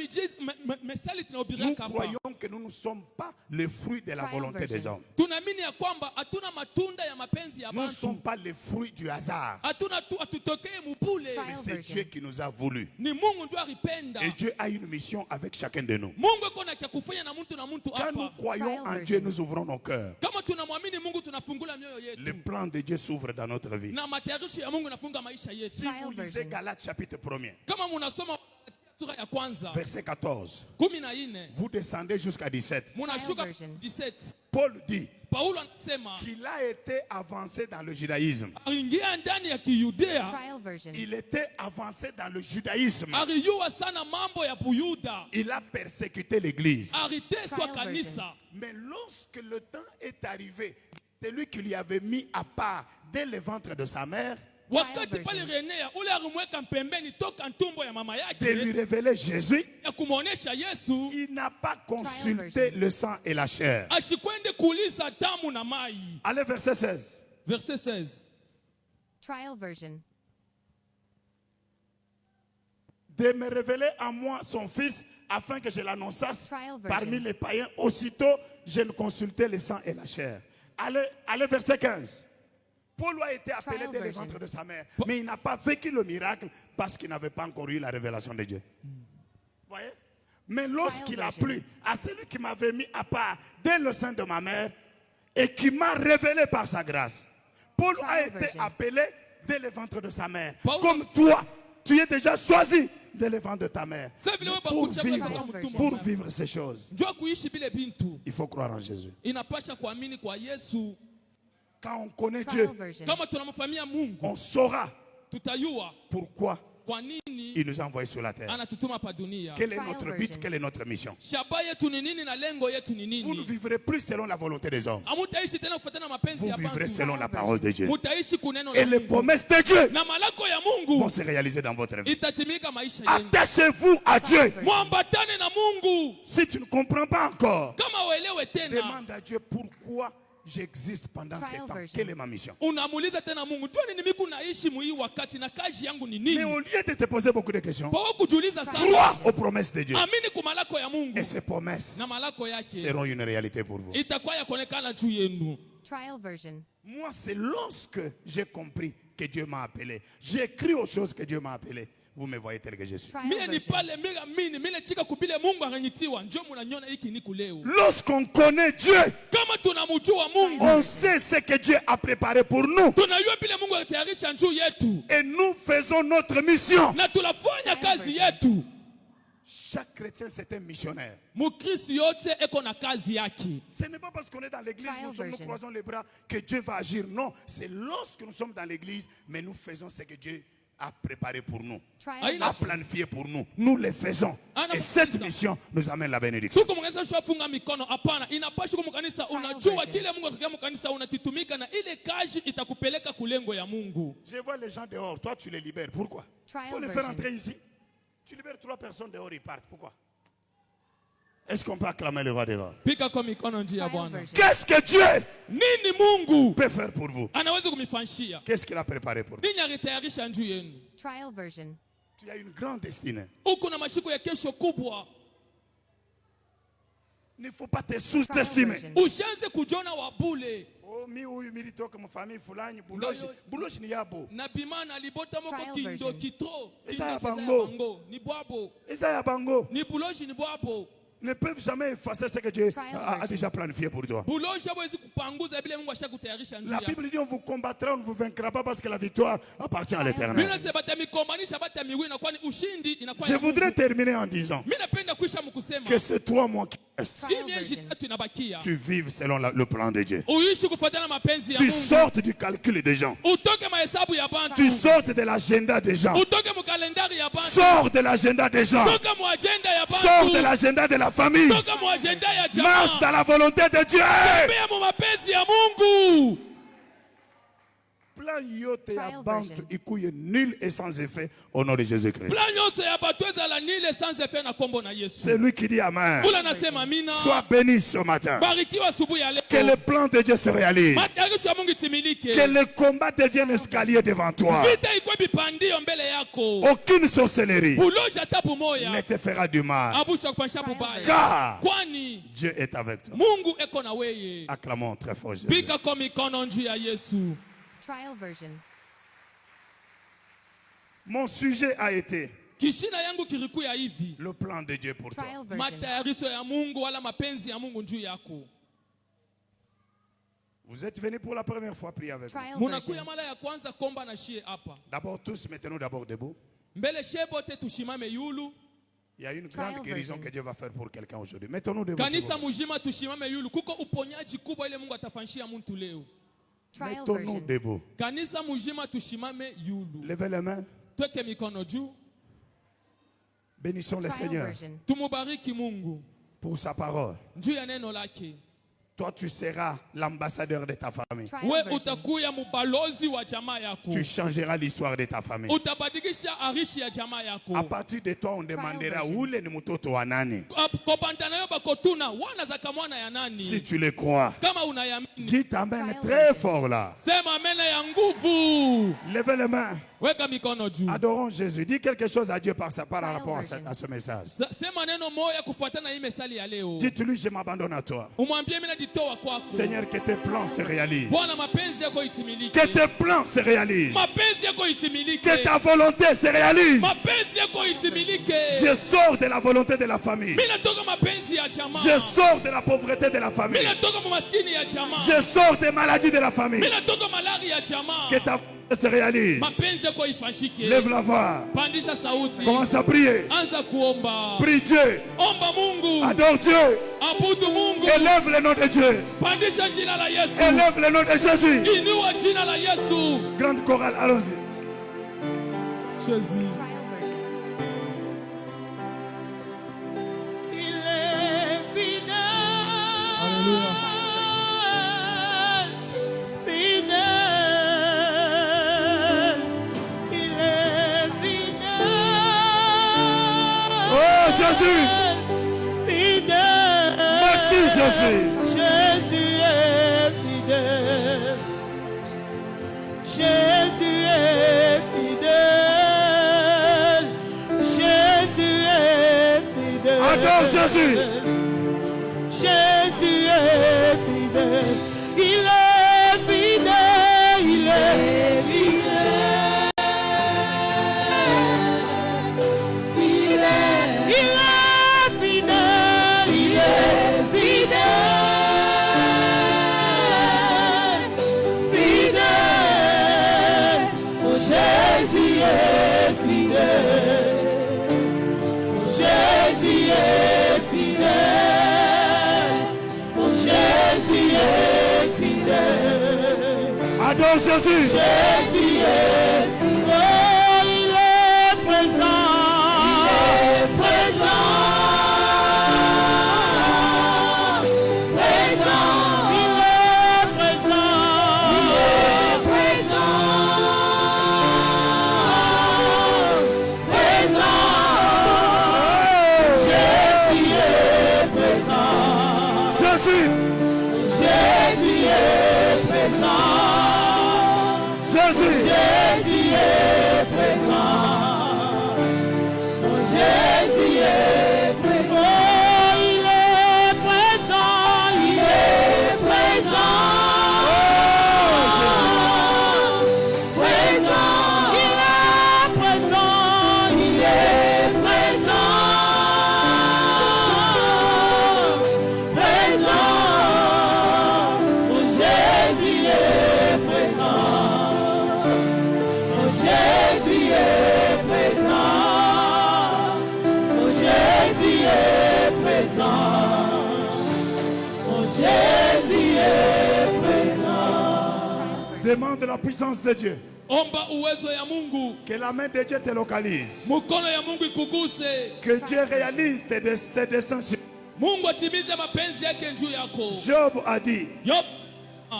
mesali tunahubiria Nous hapa. croyons que nous ne sommes pas le fruit de la Trial volonté des version. hommes. Tunaamini ya kwamba hatuna matunda ya mapenzi ya Nous ne bantu. sommes pas le fruit du hasard. Hatutokee mupule. Trial Mais c'est version. Dieu qui nous a voulu. Ni Mungu ndio alipenda. Et Dieu a une mission avec chacun de nous. Mungu iko na cha kufanya na mtu Quand nous hapa. croyons Trial en version. Dieu, nous ouvrons nos cœurs. Kama tunamwamini Mungu tunafungula mioyo Le yetu. plan de Dieu s'ouvre dans notre vie. Na matayarisho ya Mungu inafunga maisha yetu. Si Trial vous lisez version. Galates chapitre 1er, Kama munasoma sura ya kwanza verset 14, 14 vous descendez jusqu'à 17. munashuka Trial version. 17. Paul dit Paulo anasema qu'il a été avancé dans le judaïsme. aliingia ndani ya Kiyudea, Trial version. Il était avancé dans le judaïsme. alijua sana mambo ya Buyuda, Il a persécuté l'église. aliteswa Trial kanisa. Mais lorsque le temps est arrivé c'est lui qui lui avait mis à part dès le ventre de sa mère wakati pale Renea ule alimweka pembeni toka ntumbo ya mama de lui yake révéler Jésus. ya kumuonesha Yesu, Il n'a pas consulté le sang et la chair. ashikwende kuuliza damu na mai. Allez, verset 16. Verset 16. Trial version. De me révéler à moi son fils afin que je l'annonçasse Trial version. parmi les païens. Aussitôt, je ne consultais le sang et la chair. Allez, verset 15. Paul a été appelé Trial dès le version. ventre de sa mère, mais il n'a pas vécu le miracle parce qu'il n'avait pas encore eu la révélation de Dieu. Voyez? Mais lorsqu'il a version. plu à celui qui m'avait mis à part dès le sein de ma mère et qui m'a révélé par sa grâce, Paul a Trial été version. appelé dès le ventre de sa mère. Paul- Comme toi, tu es déjà choisi dès le ventre de ta mère. Sasa vile wewe Pour bakuchagua vivre, kama mtumwa pour wako. vivre ces choses, Njoo kuishi bile bintu, il faut croire en Jésus. inapasha kuamini kwa Yesu. Quand on connaît Trial Dieu, version. Kama tunamfamia Mungu, on saura tutayua pourquoi kwa nini il nous a envoyés sur la terre. anatutuma pa dunia. Quel est Trial notre version. but, quelle est notre mission? Shaba yetu ni nini na lengo yetu ni Vous ne nini? vivrez plus selon la volonté des hommes. Hamutaishi tena kufuatana na mapenzi Vous ya vivrez bantu. selon la parole de Dieu. Mutaishi kuneno Et la les Mungu. promesses de Dieu Na malako ya vont Mungu se réaliser dans votre vie. itatimika maisha yenu. Attachez-vous à Dieu. Mwambatane na Mungu. Si tu ne comprends pas encore, Kama uelewe tena, demande à Dieu pourquoi j'existe pendant Trial ces temps. version. Quelle est ma mission? unamuuliza tena Mungu, jua nini mimi naishi muhii wakati na kazi yangu ni Mais nini? au lieu de te poser beaucoup de questions, Kwa kujiuliza sana, crois aux promesses de Dieu. amini kwa malako ya Mungu Et ces promesses na malako yake seront une réalité pour vous. itakuwa ya kuonekana juu yenu. Trial version. Moi, c'est lorsque j'ai compris que Dieu m'a appelé. J'ai cru aux choses que Dieu m'a appelé. Vous me voyez tel que je suis. Trial Mie ni version. pale mimi mimi mile chika kubile Mungu akanyitiwa, njoo mnanyona hiki niku leo. Lorsqu'on connaît Dieu, Kama tunamjua Mungu, on sait ce que Dieu a préparé pour nous. tunajua vile Mungu alitayarisha juu yetu Et nous faisons notre mission. na tunafanya kazi yetu. Chaque chrétien, c'est un missionnaire. Mukristo yote eko na kazi yake. Ce n'est pas parce qu'on est dans l'église, Trial nous version. croisons les bras que Dieu va agir. Non, c'est lorsque nous sommes dans l'église, mais nous faisons ce que Dieu a préparé pour nous, Trial Aïe, a version. planifié pour nous. Nous le faisons. Ana Et cette mkisa. mission nous amène la bénédiction. Suku mkanisa shafunga mikono, hapana. Inapaswa kwa mkanisa unajua kile Mungu akikia mkanisa unakitumika na ile kazi itakupeleka kulengo ya Mungu. Je vois les gens dehors, toi tu les libères. Pourquoi? Il Trial faut les version. faire entrer ici. Tu libères 3 personnes dehors, ils partent. Pourquoi? Est-ce qu'on peut acclamer le roi dehors? Pika kwa mikono njia Trial Bwana. version. Qu'est-ce que Dieu Nini Mungu peut faire pour vous? anaweza kumifanyia? Qu'est-ce qu'il a préparé pour vous? Nini alitayarisha juu yenu? Trial version. Tu as une grande destinée. Uko na mashiko ya kesho kubwa. Il ne faut pas te Trial sous-estimer. version. Ushaanze kujiona wa bule. Oh, mi huyu militoka mfamili fulani buloshi. Ndio. Buloshi ni yabo. Na bimana alibota moko Trial kindo version. kitro. Esa ya Kindo bango. bango. Ni bwabo. Eza ya bango Ni buloji ni bwabo. ne peuvent jamais effacer ce que Dieu Trial a version. déjà planifié pour toi. Buloji hawezi kupanguza vile Mungu ashakutayarisha njia. La Bible dit on vous combattra, on ne vous vaincra pas parce que la victoire appartient à l'Éternel. Bila se batamikombanisha batamiwina kwani ushindi inakuwa Je ya voudrais Mungu. terminer en disant Mimi napenda kuisha mkusema que c'est toi, moi, qui reste. hii miezi version. 3 inabakia. Tu vives selon le plan de Dieu. Uishi kufuatana na mapenzi ya Tu Mungu. sortes du calcul des gens. Utoke mahesabu ya bantu. Tu sortes de l'agenda des gens. Utoke mu kalendari ya bantu. Sors de l'agenda des gens. Toka mu agenda ya Sors de bantu. l'agenda de la famille. Toka mu agenda ya Marche jamaa. dans la volonté de Dieu. Tembea mu mapenzi ya Mungu. Plan yote ya Trial bantu version. ikuye nul et sans effet au nom de Jésus-Christ. Plan nyonso ya batu ezala nile sans effet na kombo na Yesu. C'est lui qui dit Amen. Ula nasema amina. Sois béni ce matin. Barikiwa asubuhi ya leo. Que le plan de Dieu se réalise. Matayarisho ya Mungu itimilike. Que le combat devienne escalier devant toi. Vita ikuwe bipandio mbele yako. Aucune sorcellerie Buloja tabu ne moya. te fera du mal. Abusha kufanyisha bubaya. Car Kwani Dieu est avec toi. Mungu eko na weye. Acclamons très fort Jésus. Pika kwa mikono juu ya Yesu. Trial version. Mon sujet a été Kishina yangu kirikuya hivi. le plan de Dieu pour toi. Trial version. Matayarisho ya Mungu wala mapenzi ya Mungu juu yako. Vous êtes venus pour la première fois prier avec moi. Trial Munakuya version. mara ya kwanza komba na shie hapa. D'abord tous, mettez-nous d'abord debout. Mbele shebote tushimame yulu. Il y a une Trial grande guérison version. que Dieu va faire pour quelqu'un aujourd'hui. Mettons-nous debout. s'il Kanisa vous plaît. mujima tushimame yulu. Kuko uponyaji kubwa ile Mungu atafanyishia mtu leo. Trial Mettons-nous version. debout. Kanisa mujima tushimame yulu. Levez les mains. Tweke mikono juu. Bénissons le Trial Seigneur version. Tumubariki Mungu pour sa parole. juu ya neno lake. toi tu seras l'ambassadeur de ta famille. Trial we version. utakuya mubalozi wa jamaa yako. Tu changeras l'histoire de ta famille. Utabadilisha arishi ya jamaa yako. À partir de toi, on demandera où est le mtoto wa nani. Kopantana yo bakotuna wana za kamwana ya nani. Si tu le crois, Kama unayamini, dites amen très fort là. sema amena ya nguvu. Levez les mains. Weka mikono juu. Adorons Jésus. Dis quelque chose à Dieu par Trial rapport à version. ce message. Sema neno moya kufuatana na hii mesali ya leo. Dites-lui, je m'abandonne à toi. Umwambie mimi najitoa kwako. Seigneur, que tes plans se réalisent. Bwana mapenzi yako itimilike. Que tes plans se réalisent. Mapenzi yako itimilike. Que ta volonté se réalise. Mapenzi yako itimilike. Je sors de la volonté de la famille. Mimi natoka mapenzi ya jamaa. Je sors de la pauvreté de la famille. Mimi natoka maskini ya jamaa. Je sors des maladies de la famille. Mimi natoka malaria ya jamaa. Que ta volonté se réalise. Mapenzi yako ifashike. Lève la voix. Pandisha sauti. Commence à prier. Anza kuomba. Prie Dieu. Omba Mungu. Adore Dieu. Abudu Mungu. Élève le nom de Dieu. Pandisha jina la Yesu. Élève le nom de Jésus. Inua jina la Yesu. Grande chorale, allons-y. Jésus. Trial version. Il est fidèle. Alléluia. Fidèle. Il est fidèle. Oh Jésus. Fidèle. Merci Jésus. Jésus est fidèle. Jésus est fidèle. Jésus est fidèle. Adore Jésus. Jésus est fidèle. Il est fidèle. Il est fidèle. Il est fidèle. Il est fidèle. Fidèle. Oh, Jésus est fidèle. Oh, Jésus est fidèle. Oh, Jésus est fidèle. Adore Jésus. Jésus est fidèle. Oh, il est présent. Il est présent. Présent. Il est présent. Il est présent. Présent. Jésus est présent. Jésus. Jésus est présent. Jésus. Jésus est présent. Oh, Jésus est présent. Oh, il est présent. Il est présent. Présent. Il est présent. Il est présent. Présent. Oh, Jésus est présent. Oh, Jésus est présent. Oh, Jésus est présent. Oh, Jésus est présent. Demande la puissance de Dieu. Omba uwezo ya Mungu. Que la main de Dieu te localise. Mkono ya Mungu ikuguse. Que Dieu réalise ses desseins. Mungu atimize mapenzi yake juu yako. Job a dit, Yop.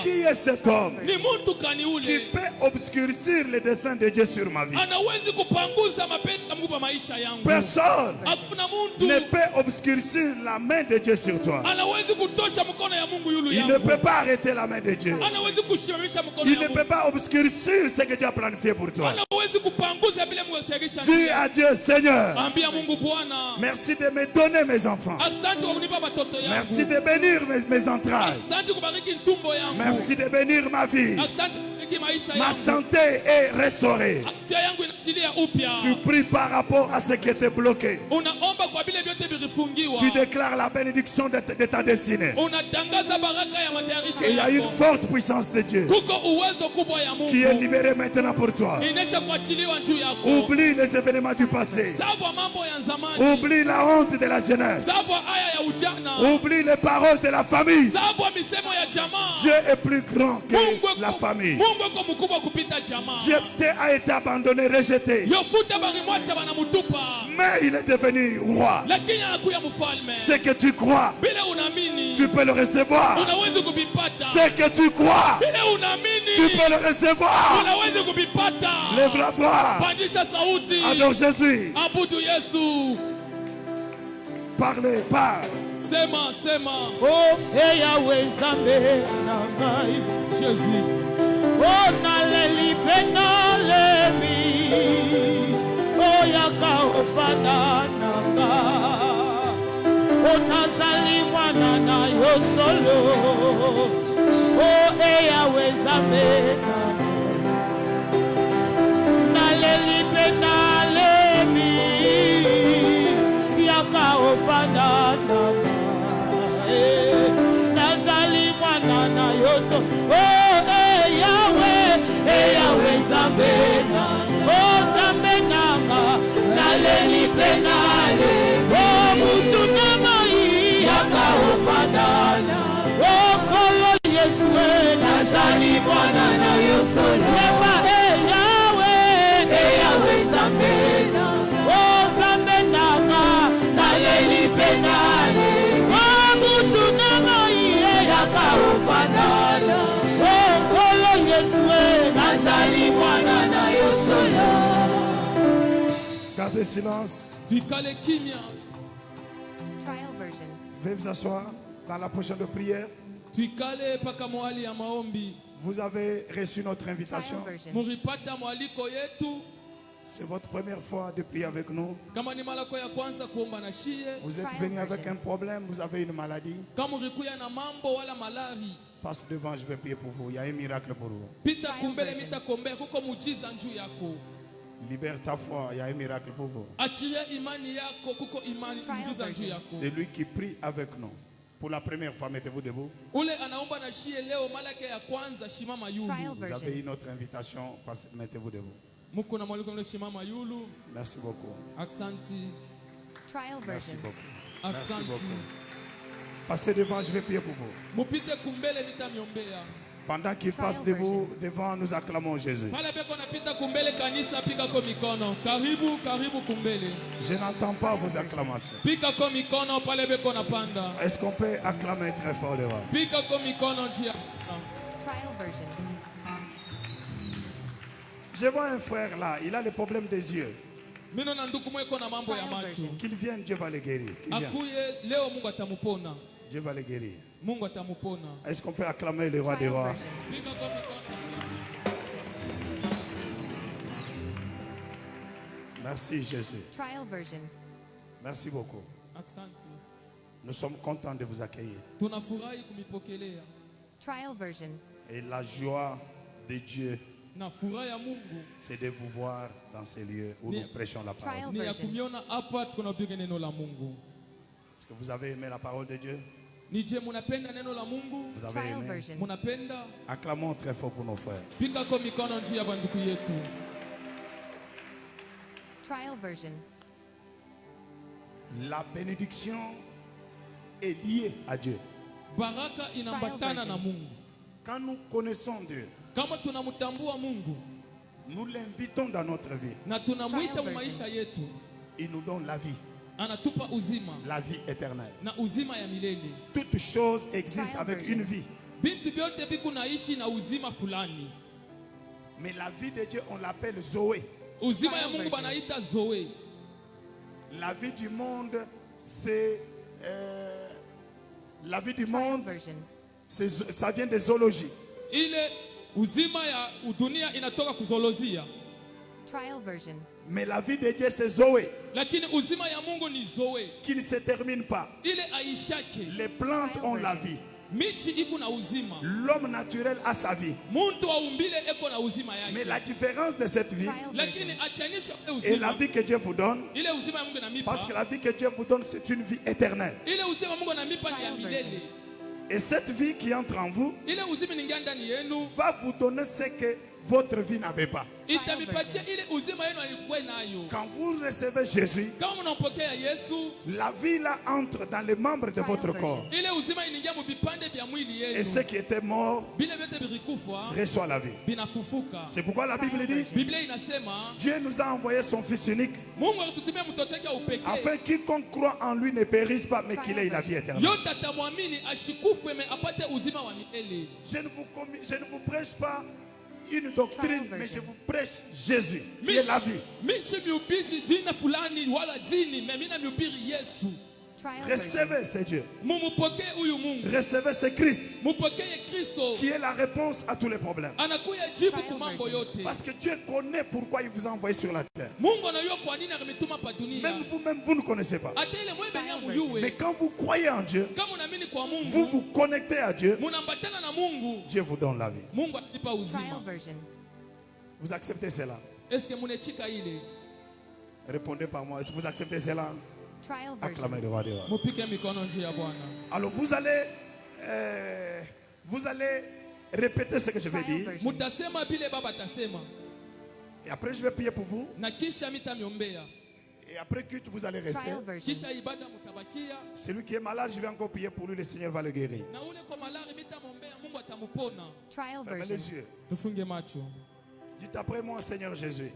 qui est cet homme Ni mtu kani qui ule. peut obscurcir les desseins de Dieu sur ma vie? Anawezi kupanguza mapenzi ya Mungu kwa maisha yangu. Personne Hakuna ne mtu peut obscurcir la main de Dieu sur toi. anawezi kutosha mkono ya Mungu yulu Il ne yangu. peut pas arrêter la main de Dieu. Anawezi kushimamisha mkono Il ya ne Mungu. peut pas obscurcir ce que Dieu a planifié pour toi. Anawezi kupanguza bila Mungu atayarisha Dis njia. à Dieu, Seigneur, Ambia Mungu Bwana, merci de me donner mes enfants. asante kwa kunipa watoto Merci yangu. de bénir mes entrailles. Asante kubariki ntumbo yangu. Merci de bénir ma vie. Asante kubariki maisha Ma yangu. santé est restaurée. Afya yangu inatilia upya. Tu pries par rapport à ce qui était bloqué. Unaomba kwa vile vyote vilifungiwa. Tu déclares la bénédiction de ta destinée. Unatangaza baraka ya matayarisho Et il y a une yako. forte puissance de Dieu Kuko uwezo kubwa ya qui est Mungu. libérée maintenant pour toi. Inesha kuachiliwa juu yako. Oublie les événements du passé. Sabwa mambo ya zamani. Oublie la honte de la jeunesse. Sabwa aya ya ujana. Oublie les paroles de la famille. Sabwa misemo ya jamaa. Dieu est plus grand que Mungu la famille. Mungu Mungu eko mkubwa kupita jamaa. Jephthé a été abandonné, rejeté. Yefute balimwacha banamutupa. Mais il est devenu roi. Lakini anakuya mfalme. Ce que tu crois, Bila unaamini. tu peux le recevoir. Unaweza kubipata. Ce que tu crois, Bila unaamini. tu peux le recevoir. Unaweza kubipata. Lève la voix. Pandisha sauti. Adore Jésus. Abudu Yesu. Parlez, parle. Sema, sema. Oh, Yahweh Nzambe na ngai. Jésus. Oh, naleli pe nalemi. Oh, yaka ofana na nga. Oh, nazali mwana na yo solo. Oh, Yahweh Nzambe na ngai. Naleli pe nalemi. Yaka ofana na nga. Nazali mwana na yo solo. Oh, Yahweh Nzambe na oh Nzambe nanga naleli pe nale oh mutu na mai yaka ofadana oh kolo Yesu nazali mwana na yo solo eba Yahweh Nzambe na oh Nzambe nanga naleli pe nale oh mutu na mai yaka ofadana oh kolo Yesu nazali mwana na yo solo. Gardez silence. Tuikale kimya. Trial version. Veuillez vous asseoir dans la prochaine de prière. Tuikale paka mwali ya maombi. Vous avez reçu notre Trial invitation. version. Muripata mwaliko yetu. C'est votre première fois de prier avec nous. Kama ni malako ya kwanza kuomba na shie. Vous êtes venu avec un problème, vous avez une maladie. Kama urikuya na mambo wala malari. Passe devant, je vais prier pour vous. Il y a un miracle pour vous. Pita kumbele mita kombe kuko mujiza njuu yako. Libère ta foi, il y a un miracle pour vous. Achilia imani yako kuko imani mujiza njuu yako. Celui qui prie avec nous. Pour la première fois, mettez-vous debout. Ule anaomba na shie leo malake ya kwanza shimama yulu. Trial Vous avez version. eu notre invitation, mettez-vous debout. Muko na mwaliko mle shimama yulu. Merci beaucoup. Aksanti. Trial Merci version. beaucoup. Merci Aksanti. beaucoup. Passez devant, je vais prier pour vous. Mupite kumbele nitamiombea. Pendant qu'il passe debout, devant, nous acclamons Jésus. Pale beko napita kumbele kanisa pika ko mikono. Karibu, karibu kumbele. Je n'entends pas vos acclamations. Pika ko mikono pale beko napanda. Est-ce qu'on peut acclamer très fort le roi? Pika ko mikono njia. Trial version. Je vois un frère là, il a le problème des yeux. Mino na nduku mweko na mambo ya macho. Qu'il vienne, Dieu va le guérir. Qu'il vienne. Akuye leo Mungu atamupona. Dieu va le guérir. Mungu atamupona. Est-ce qu'on peut acclamer le roi des rois? Trial version. Pika ko mikono. Merci Jésus. Trial version. Merci beaucoup. Aksanti. Nous sommes contents de vous accueillir. Tunafurahi kumipokelea. Trial version. Et la joie de Dieu, Na furaha ya Mungu c'est de vous voir dans ces lieux où Ni- nous prêchons la parole. Trial ni ya version. kumiona hapa tunapiga neno la Mungu. Est-ce que vous avez aimé la parole de Dieu? Ni je munapenda neno la Mungu? Vous avez Trial aimé? version. Munapenda? Acclamons très fort pour nos frères. Pika ko mikono njia ya ndugu yetu. Trial version. La bénédiction est liée à Dieu. Baraka inambatana na Mungu. Quand nous connaissons Dieu, Kama tunamtambua Mungu nous l'invitons dans notre vie. na tunamwita mu maisha yetu, Il nous donne la vie, anatupa uzima la vie éternelle. na uzima ya milele. Toute chose existe avec une vie. Bintu vyote viku naishi na uzima fulani. Mais la vie de Dieu, on l'appelle Zoé. Uzima ya Mungu banaita Zoe. La vie du monde, c'est... la vie du Trial monde, version. ça vient de zoologie. Ile uzima ya dunia inatoka kuzolozia. Trial version. Mais la vie de Dieu, c'est Zoé, Lakini uzima ya Mungu ni Zoe. qui ne se termine pas. Ile aishake. Les plantes ont la vie. Michi iko na uzima. L'homme naturel a sa vie. Muntu wa umbile eko na uzima Mais yake. la différence de cette vie Trial Lakini version. achanisho et la uzima. vie que Dieu vous donne, Ile uzima ya Mungu inamipa. parce que la vie que Dieu vous donne, c'est une vie éternelle. Ile uzima Mungu anamipa ni ya milele. Et cette vie qui entre en vous Ile uzima ningia ndani yenu va vous donner ce que votre vie n'avait pas. itamipatia ile uzima yenu alikuwa nayo. Quand vous recevez Jésus, Kama mnampokea Yesu, la vie là entre dans les membres de votre corps. ile uzima inaingia mu vipande vya mwili Et yenu. ceux qui étaient morts Vile vyote vilikufa reçoivent la vie. vinafufuka. C'est pourquoi la Bible dit, Biblia inasema Dieu nous a envoyé son Fils unique, Mungu alitutumia mtoto wake wa upekee. afin quiconque croit en lui ne périsse pas, mais qu'il ait la vie éternelle. Yote atamwamini ashikufe me apate uzima wa milele. Je ne vous prêche pas une doctrine, mais je vous prêche Jésus, qui est la vie. Mishi miubishi jina fulani wala dini, mimi na miubiri Yesu. Trial version. Recevez ce Dieu. Mumupokee huyu Mungu. Recevez ce Christ, Mupokee Kristo. qui est la réponse à tous les problèmes. Anakuya jibu ku mambo yote. Parce que Dieu connaît pourquoi il vous a envoyé sur la terre. Mungu anajua kwa nini ametuma pa dunia. Même vous ne connaissez pas. Hata ile mwe benya Mais muyuwe. quand vous croyez en Dieu, Kama unaamini kwa vous Mungu, vous connectez à Dieu, munambatana na Mungu. Dieu vous donne la vie. Mungu atipa Trial uzima. version. Vous acceptez cela? Eske munechika ile? Répondez par moi. Est-ce que vous acceptez cela? Trial Acclamez version. le roi des rois. Mupike mikono nje ya Bwana. Alors vous allez répéter ce que je vais Trial dire. version. Mutasema bile baba tasema. Et après je vais prier pour vous. Na kisha mitamiombea. Et après que vous allez rester. Trial version. Kisha ibada mutabakia. Celui qui est malade, je vais encore prier pour lui. Le Seigneur va le guérir. Na ule kwa malari mitamombea, Mungu atamupona. Trial Fermez version. les yeux. Tufunge macho. Dites après moi, Seigneur Jésus.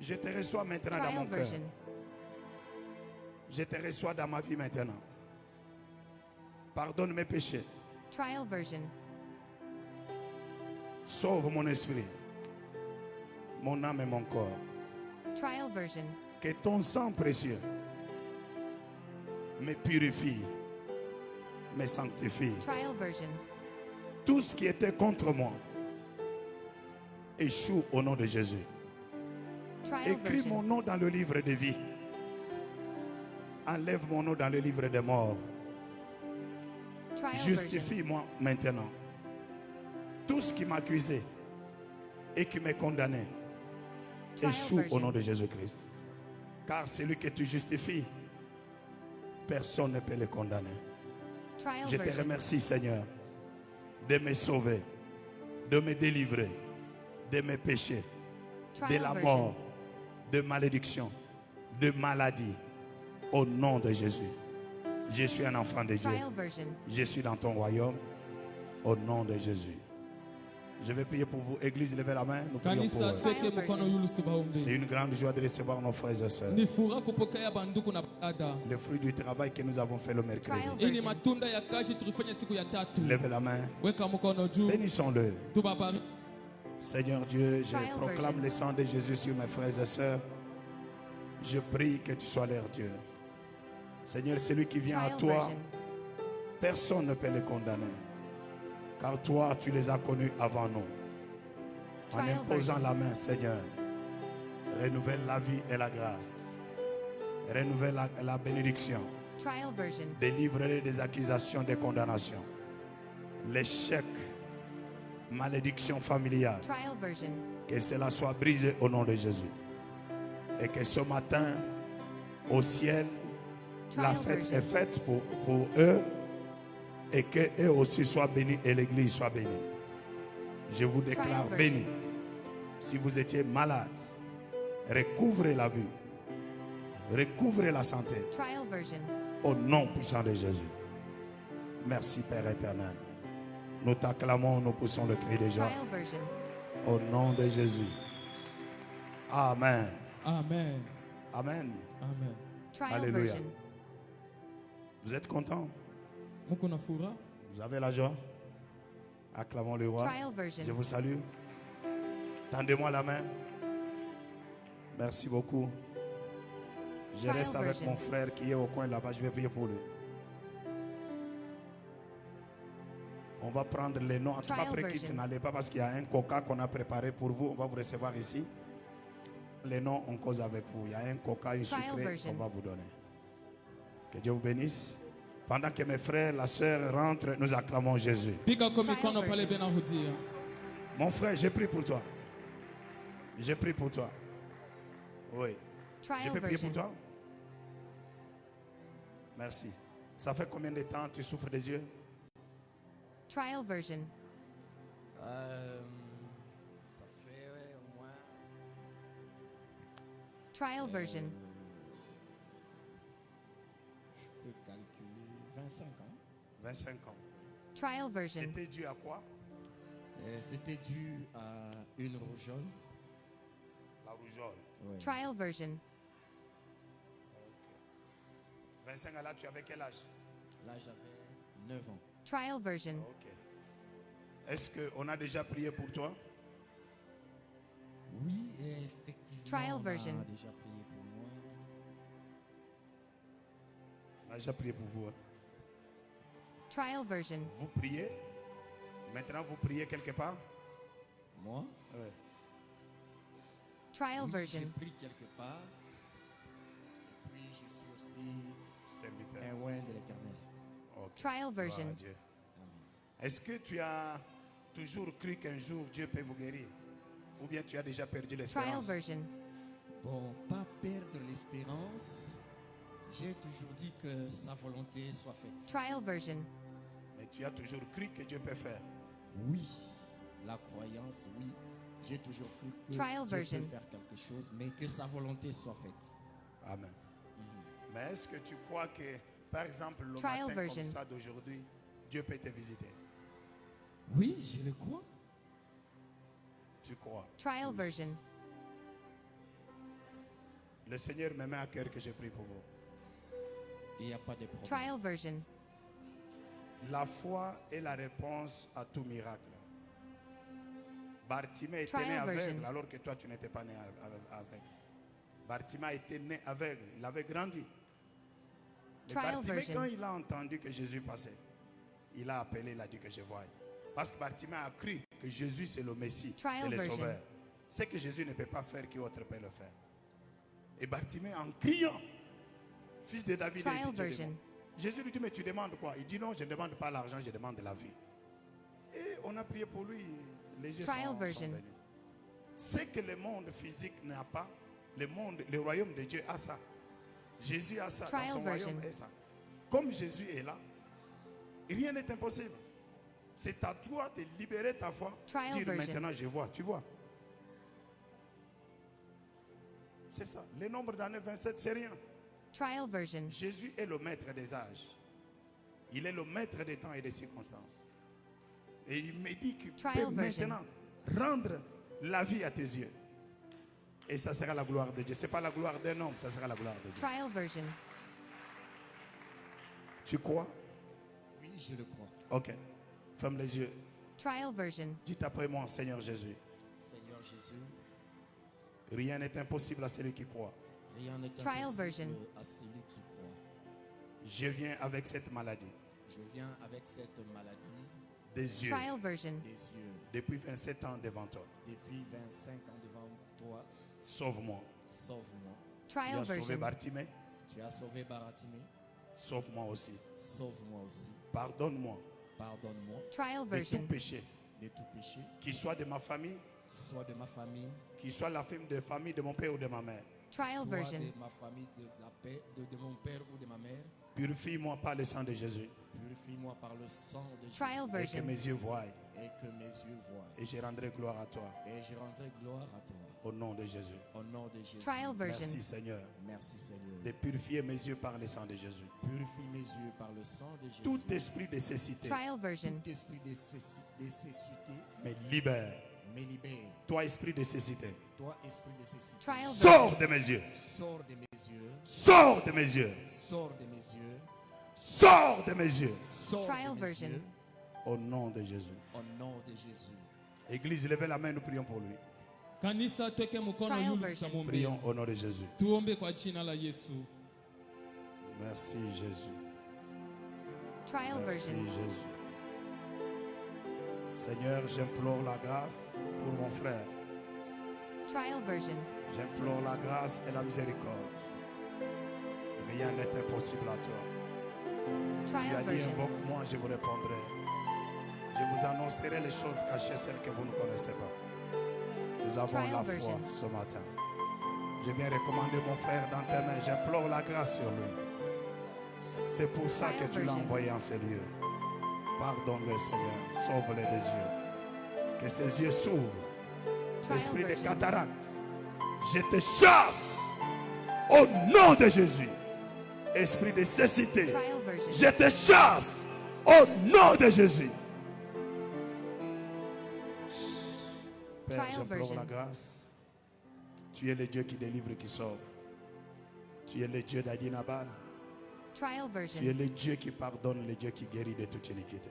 Je te reçois maintenant dans mon Trial cœur. version. Je te reçois dans ma vie maintenant. Pardonne mes péchés. Trial version. Sauve mon esprit, mon âme et mon corps. Trial version. Que ton sang précieux me purifie, me sanctifie. Trial version. Tout ce qui était contre moi échoue au nom de Jésus. Trial Écris mon version. nom dans le livre de vie. Enlève mon nom dans le livre des morts. Trial version. Justifie-moi maintenant. Tout ce qui m'accusait et qui me condamnait Trial échoue au version. nom de Jésus-Christ. Car celui que tu justifies, personne ne peut le condamner. Trial Je te version. remercie, Seigneur, de me sauver, de me délivrer de mes péchés, de Trial la version. mort, de malédiction, de maladie. Au nom de Jésus. Je suis un enfant de Dieu. Trial version. Je suis dans ton royaume. Au nom de Jésus. Je vais prier pour vous. Église, levez la main. Nous prions pour Kanisa eux. tweke mkono yulu tubaombe. C'est une grande joie de recevoir nos frères et sœurs. Ni furaha kupokea banduku na dada. Le fruit du travail que nous avons fait le mercredi. Trial Hii ni version. matunda ya kazi tulifanya siku ya tatu. Levez la main. Weka mkono juu. Bénissons-le. Tubabariki. Seigneur Dieu, je Trial proclame version. le sang de Jésus sur mes frères et sœurs. Je prie que tu sois leur Dieu. Seigneur, celui qui vient à Trial toi, version. personne ne peut le condamner. Car toi, tu les as connus avant nous. En Trial imposant version. la main, Seigneur, renouvelle la vie et la grâce. Renouvelle la bénédiction. Trial version. Délivre-les des accusations, des condamnations. L'échec, malédiction familiale. Trial version. Que cela soit brisé au nom de Jésus. Et que ce matin, au ciel, la Trial fête version. est faite pour eux. Et qu'eux aussi soient bénis et l'église soit bénie. Je vous déclare Trial version. bénis. Si vous étiez malade, recouvrez la vue. Recouvrez la santé. Trial version. Au nom puissant de Jésus. Merci Père éternel. Nous t'acclamons, nous poussons le cri de joie. Trial version. Au nom de Jésus. Amen. Amen. Amen. Amen. Trial Alléluia. version. Vous êtes content? Muko na furaha? Vous avez la joie? Acclamons le roi. Trial version. Je vous salue. Tendez-moi la main. Merci beaucoup. Je Trial reste avec version. mon frère qui est au coin là-bas. Je vais prier pour lui. On va prendre les noms. En tout cas, Trial après version. quitte, n'allez pas parce qu'il y a un coca qu'on a préparé pour vous. On va vous recevoir ici. Les noms, on cause avec vous. Il y a un coca, une Trial sucrée version. qu'on va vous donner. Que Dieu vous bénisse. Pendant que mes frères, la sœur rentrent, nous acclamons Jésus. Piga kwa Trial mikono pale version. bena hudia. Mon frère, j'ai prié pour toi. J'ai prié pour toi. Oui. Je Trial peux prier version. pour toi? Merci. Ça fait combien de temps tu souffres des yeux? Trial version. Trial version. Je peux calculer 25 ans. 25 ans. Trial version. C'était dû à quoi? C'était dû à une rougeole. La rougeole. Ouais. Trial version. 25 ans là, tu avais quel âge? Là, j'avais 9 ans. Trial version. Ok. Est-ce qu'on a déjà prié pour toi? Oui, effectivement, Trial on version. a déjà prié pour moi. On a déjà prié pour vous. Hein? Trial version. Vous priez. Maintenant, vous priez quelque part? Moi, Ouais. Trial oui, version. j'ai pris quelque part. Et puis, je suis aussi Serviteur. un oint de l'Éternel. Ok. Trial Gloire version. à Dieu. Amen. Est-ce que tu as toujours cru qu'un jour Dieu peut vous guérir? Ou bien tu as déjà perdu Trial l'espérance? version. Bon, pas perdre l'espérance. J'ai toujours dit que sa volonté soit faite. Trial version. Mais tu as toujours cru que Dieu peut faire. Oui, la croyance, oui. J'ai toujours cru que Trial Dieu version. peut faire quelque chose, mais que sa volonté soit faite. Amen. Mais est-ce que tu crois que, par exemple, le Trial matin version. comme ça d'aujourd'hui, Dieu peut te visiter? Oui, je le crois. Tu crois? Trial version. Le Seigneur me met à cœur que je prie pour vous. Il n'y a pas de problème. Trial version. La foi est la réponse à tout miracle. Bartimée était Trial né aveugle version. alors que toi tu n'étais pas né aveugle. Bartimée était né aveugle, il avait grandi. Mais Trial Bartimée, version. quand il a entendu que Jésus passait, il a appelé, il a dit que je vois. Parce que Bartimée a cru que Jésus c'est le Messie, Trial c'est le version. Sauveur. C'est que Jésus ne peut pas faire qu'autre peut le faire. Et Bartimée en criant, fils de David, Trial aie pitié de version. moi. Jésus lui dit, mais tu demandes quoi? Il dit non, je ne demande pas l'argent, je demande la vie. Et on a prié pour lui, les yeux Trial sont version. venus. C'est que le monde physique n'a pas, le royaume de Dieu a ça. Jésus a ça, dans Trial son royaume version. est ça. Comme Jésus est là, rien n'est impossible. C'est à toi de libérer ta foi, Trial dire version. maintenant je vois, tu vois. C'est ça. Le nombre d'années 27, c'est rien. Trial version. Jésus est le maître des âges. Il est le maître des temps et des circonstances. Et il me dit qu'il Trial peut version. maintenant rendre la vie à tes yeux. Et ça sera la gloire de Dieu. Ce n'est pas la gloire d'un homme, ça sera la gloire de Dieu. Trial version. Tu crois? Oui, je le crois. Ok. Ferme les yeux. Trial version. Dites après moi, Seigneur Jésus. Seigneur Jésus, Rien n'est impossible à celui qui croit. rien n'est Trial version. impossible à celui qui croit. Je viens avec cette maladie Je viens avec cette maladie des yeux Trial version. des yeux depuis 27 ans devant toi. depuis 25 ans devant toi. Sauve-moi. Sauve-moi. Tu Trial as sauvé version. Bartimée. Tu as sauvé Baratimée. Sauve-moi aussi. Sauve-moi aussi. Pardonne-moi Pardonne-moi Trial de version. tout péché, de tout péché, qu'il soit de ma famille, qui soit de ma famille, qu'il soit la famille de mon père ou de ma mère. Trial soit version. de ma famille, de la paix, de mon père ou de ma mère. Purifie-moi par le sang de Jésus Purifie-moi par le sang de Jésus Trial et que version. mes yeux voient et que mes yeux voient. et je rendrai gloire à toi Et je rendrai gloire à toi. au nom de Jésus. Au nom de Jésus. Trial version. Merci Seigneur Merci Seigneur. de purifier mes yeux par le sang de Jésus. Purifie mes yeux par le sang de Jésus. Tout esprit de cécité Trial version. Tout esprit de cécité me libère. me libère. Toi esprit de cécité, Toi, esprit de cécité, Trial sors de mes yeux. sors de mes yeux. Sors de mes yeux. Sors de mes yeux. Sors de mes yeux. Sors Trial de mes version. yeux. Au nom de Jésus. Au nom de Jésus. Église, levez la main, nous prions pour lui. Kanisa, tweke mkono Trial yulu version. tutamwombea. Prions au nom de Jésus. Tuombe kwa jina la Yesu. Merci Jésus. Trial Merci version. Jésus. Seigneur, j'implore la grâce pour mon frère. Trial version. J'implore la grâce et la miséricorde. Rien n'est impossible à toi. Tu as Trial dit, version. invoque-moi, je vous répondrai. Je vous annoncerai les choses cachées, celles que vous ne connaissez pas. Nous avons Trial la foi version. ce matin. Je viens recommander mon frère dans tes mains. J'implore la grâce sur lui. C'est pour ça que Trial tu l'as version. envoyé en ces lieux. Pardonne-le, Seigneur. Sauve-le des yeux. Que ses yeux s'ouvrent. Trial Esprit de version. cataracte, je te chasse Au nom de Jésus. Esprit de cécité, Trial version. je te chasse. Au nom de Jésus. Père, Trial j'implore version. la grâce. Tu es le Dieu qui délivre, qui sauve. Tu es le Dieu d'Adinabal. Trial Tu es version. le Dieu qui pardonne, le Dieu qui guérit de toute iniquité.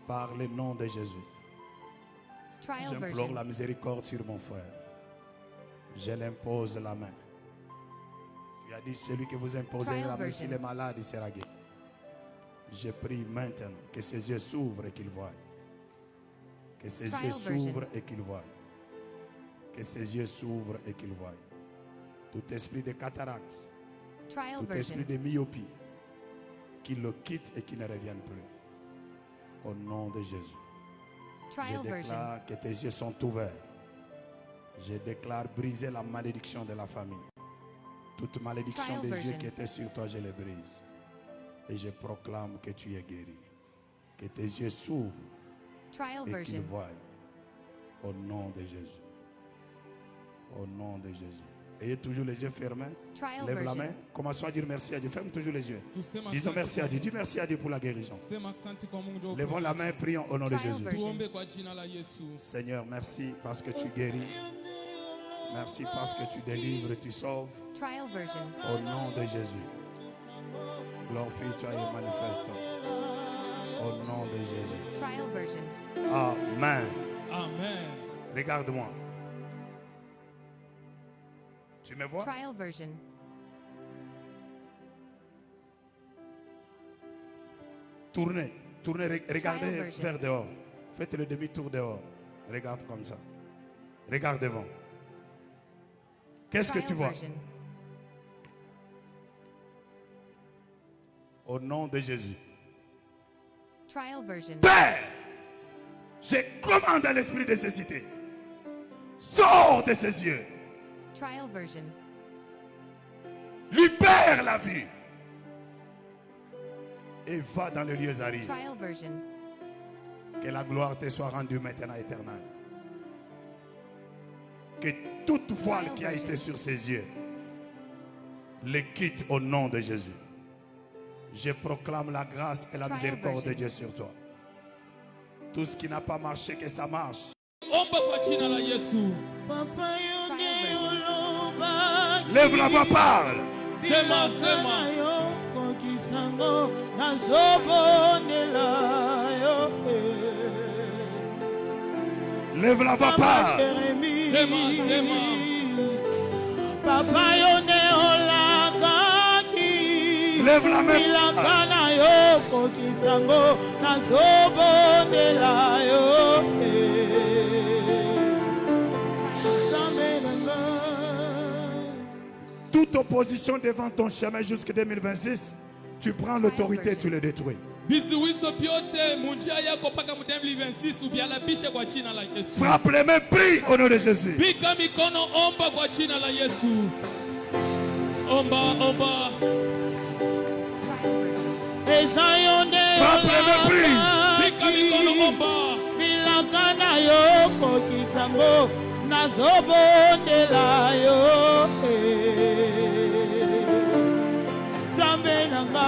Par le nom de Jésus. Trial J'implore version. la miséricorde sur mon frère. Je l'impose la main. Tu as dit, celui que vous imposerez Trial la main, s'il version. est malade, il sera guéri. Je prie maintenant que ses yeux s'ouvrent et qu'il voie. Que ses Trial yeux version. s'ouvrent et qu'il voie. Que ses yeux s'ouvrent et qu'il voie. Tout esprit de cataracte, Trial tout version. esprit de myopie, qu'il le quitte et qu'il ne revienne plus. Au nom de Jésus. Trial Je version. déclare que tes yeux sont ouverts. Je déclare briser la malédiction de la famille. Toute malédiction Trial des version. yeux qui étaient sur toi, je les brise. Et je proclame que tu es guéri. Que tes yeux s'ouvrent Trial et qu'ils version. voient. Au nom de Jésus. Au nom de Jésus. Ayez toujours les yeux fermés. Trial Lève la version. main. Commençons à dire merci à Dieu. Ferme toujours les yeux. Tuseme Disons asante merci à kwa Dieu. Mungu. Dis merci à Dieu pour la guérison. Sema asante kwa Mungu ndio Levons la main et prions au nom de Trial Jésus. version. Tuombe kwa jina la Yesu. Seigneur, merci parce que tu guéris. Merci parce que tu délivres, tu sauves. Trial version. Au nom de Jésus. Glorifie-toi et manifeste-toi. Au nom de Jésus. Trial version. Amen. Amen. Regarde-moi. Tu me vois? Trial version. Tournez. Tournez. Regardez Trial version. vers dehors. Faites le demi-tour dehors. Regarde comme ça. Regarde devant. Qu'est-ce que Trial tu vois? version. Au nom de Jésus. Trial version. Père, je commande à l'esprit de cécité. Sors de ses yeux. Trial version. Libère la vue. Et va dans les lieux arides. Trial version. Que la gloire te soit rendue maintenant éternelle. Que toute voile qui a été sur ses yeux le quitte au nom de Jésus. Je proclame la grâce et la miséricorde de Dieu sur toi. Tout ce qui n'a pas marché, que ça marche. Omba kwa jina la Yesu. Papa yo Trial ne version. olobaki. Lève la voix, parle. Sema sema. yo kokisango nazobondela yo Lève la voix, parle. Jérémie. Sema sema. Papa yo ne olakaki. Lève la main. Bilaka na yo kokisango nazobondela yo Nzambe na ngai. Toute opposition devant ton chemin jusqu'en 2026, tu prends l'autorité et tu le détruis. Bizuiso byote munjia yako paka mu 2026 ubialabishe kwa jina la Yesu. Frappe les mains, prie au nom de Jésus. Pika mikono, omba kwa jina la Yesu. Omba, omba. Eza yo nde Frappe les mains, prie. Pika mikono, omba. bilaka na yo kokisango nazobondela yo Nzambe na ngai.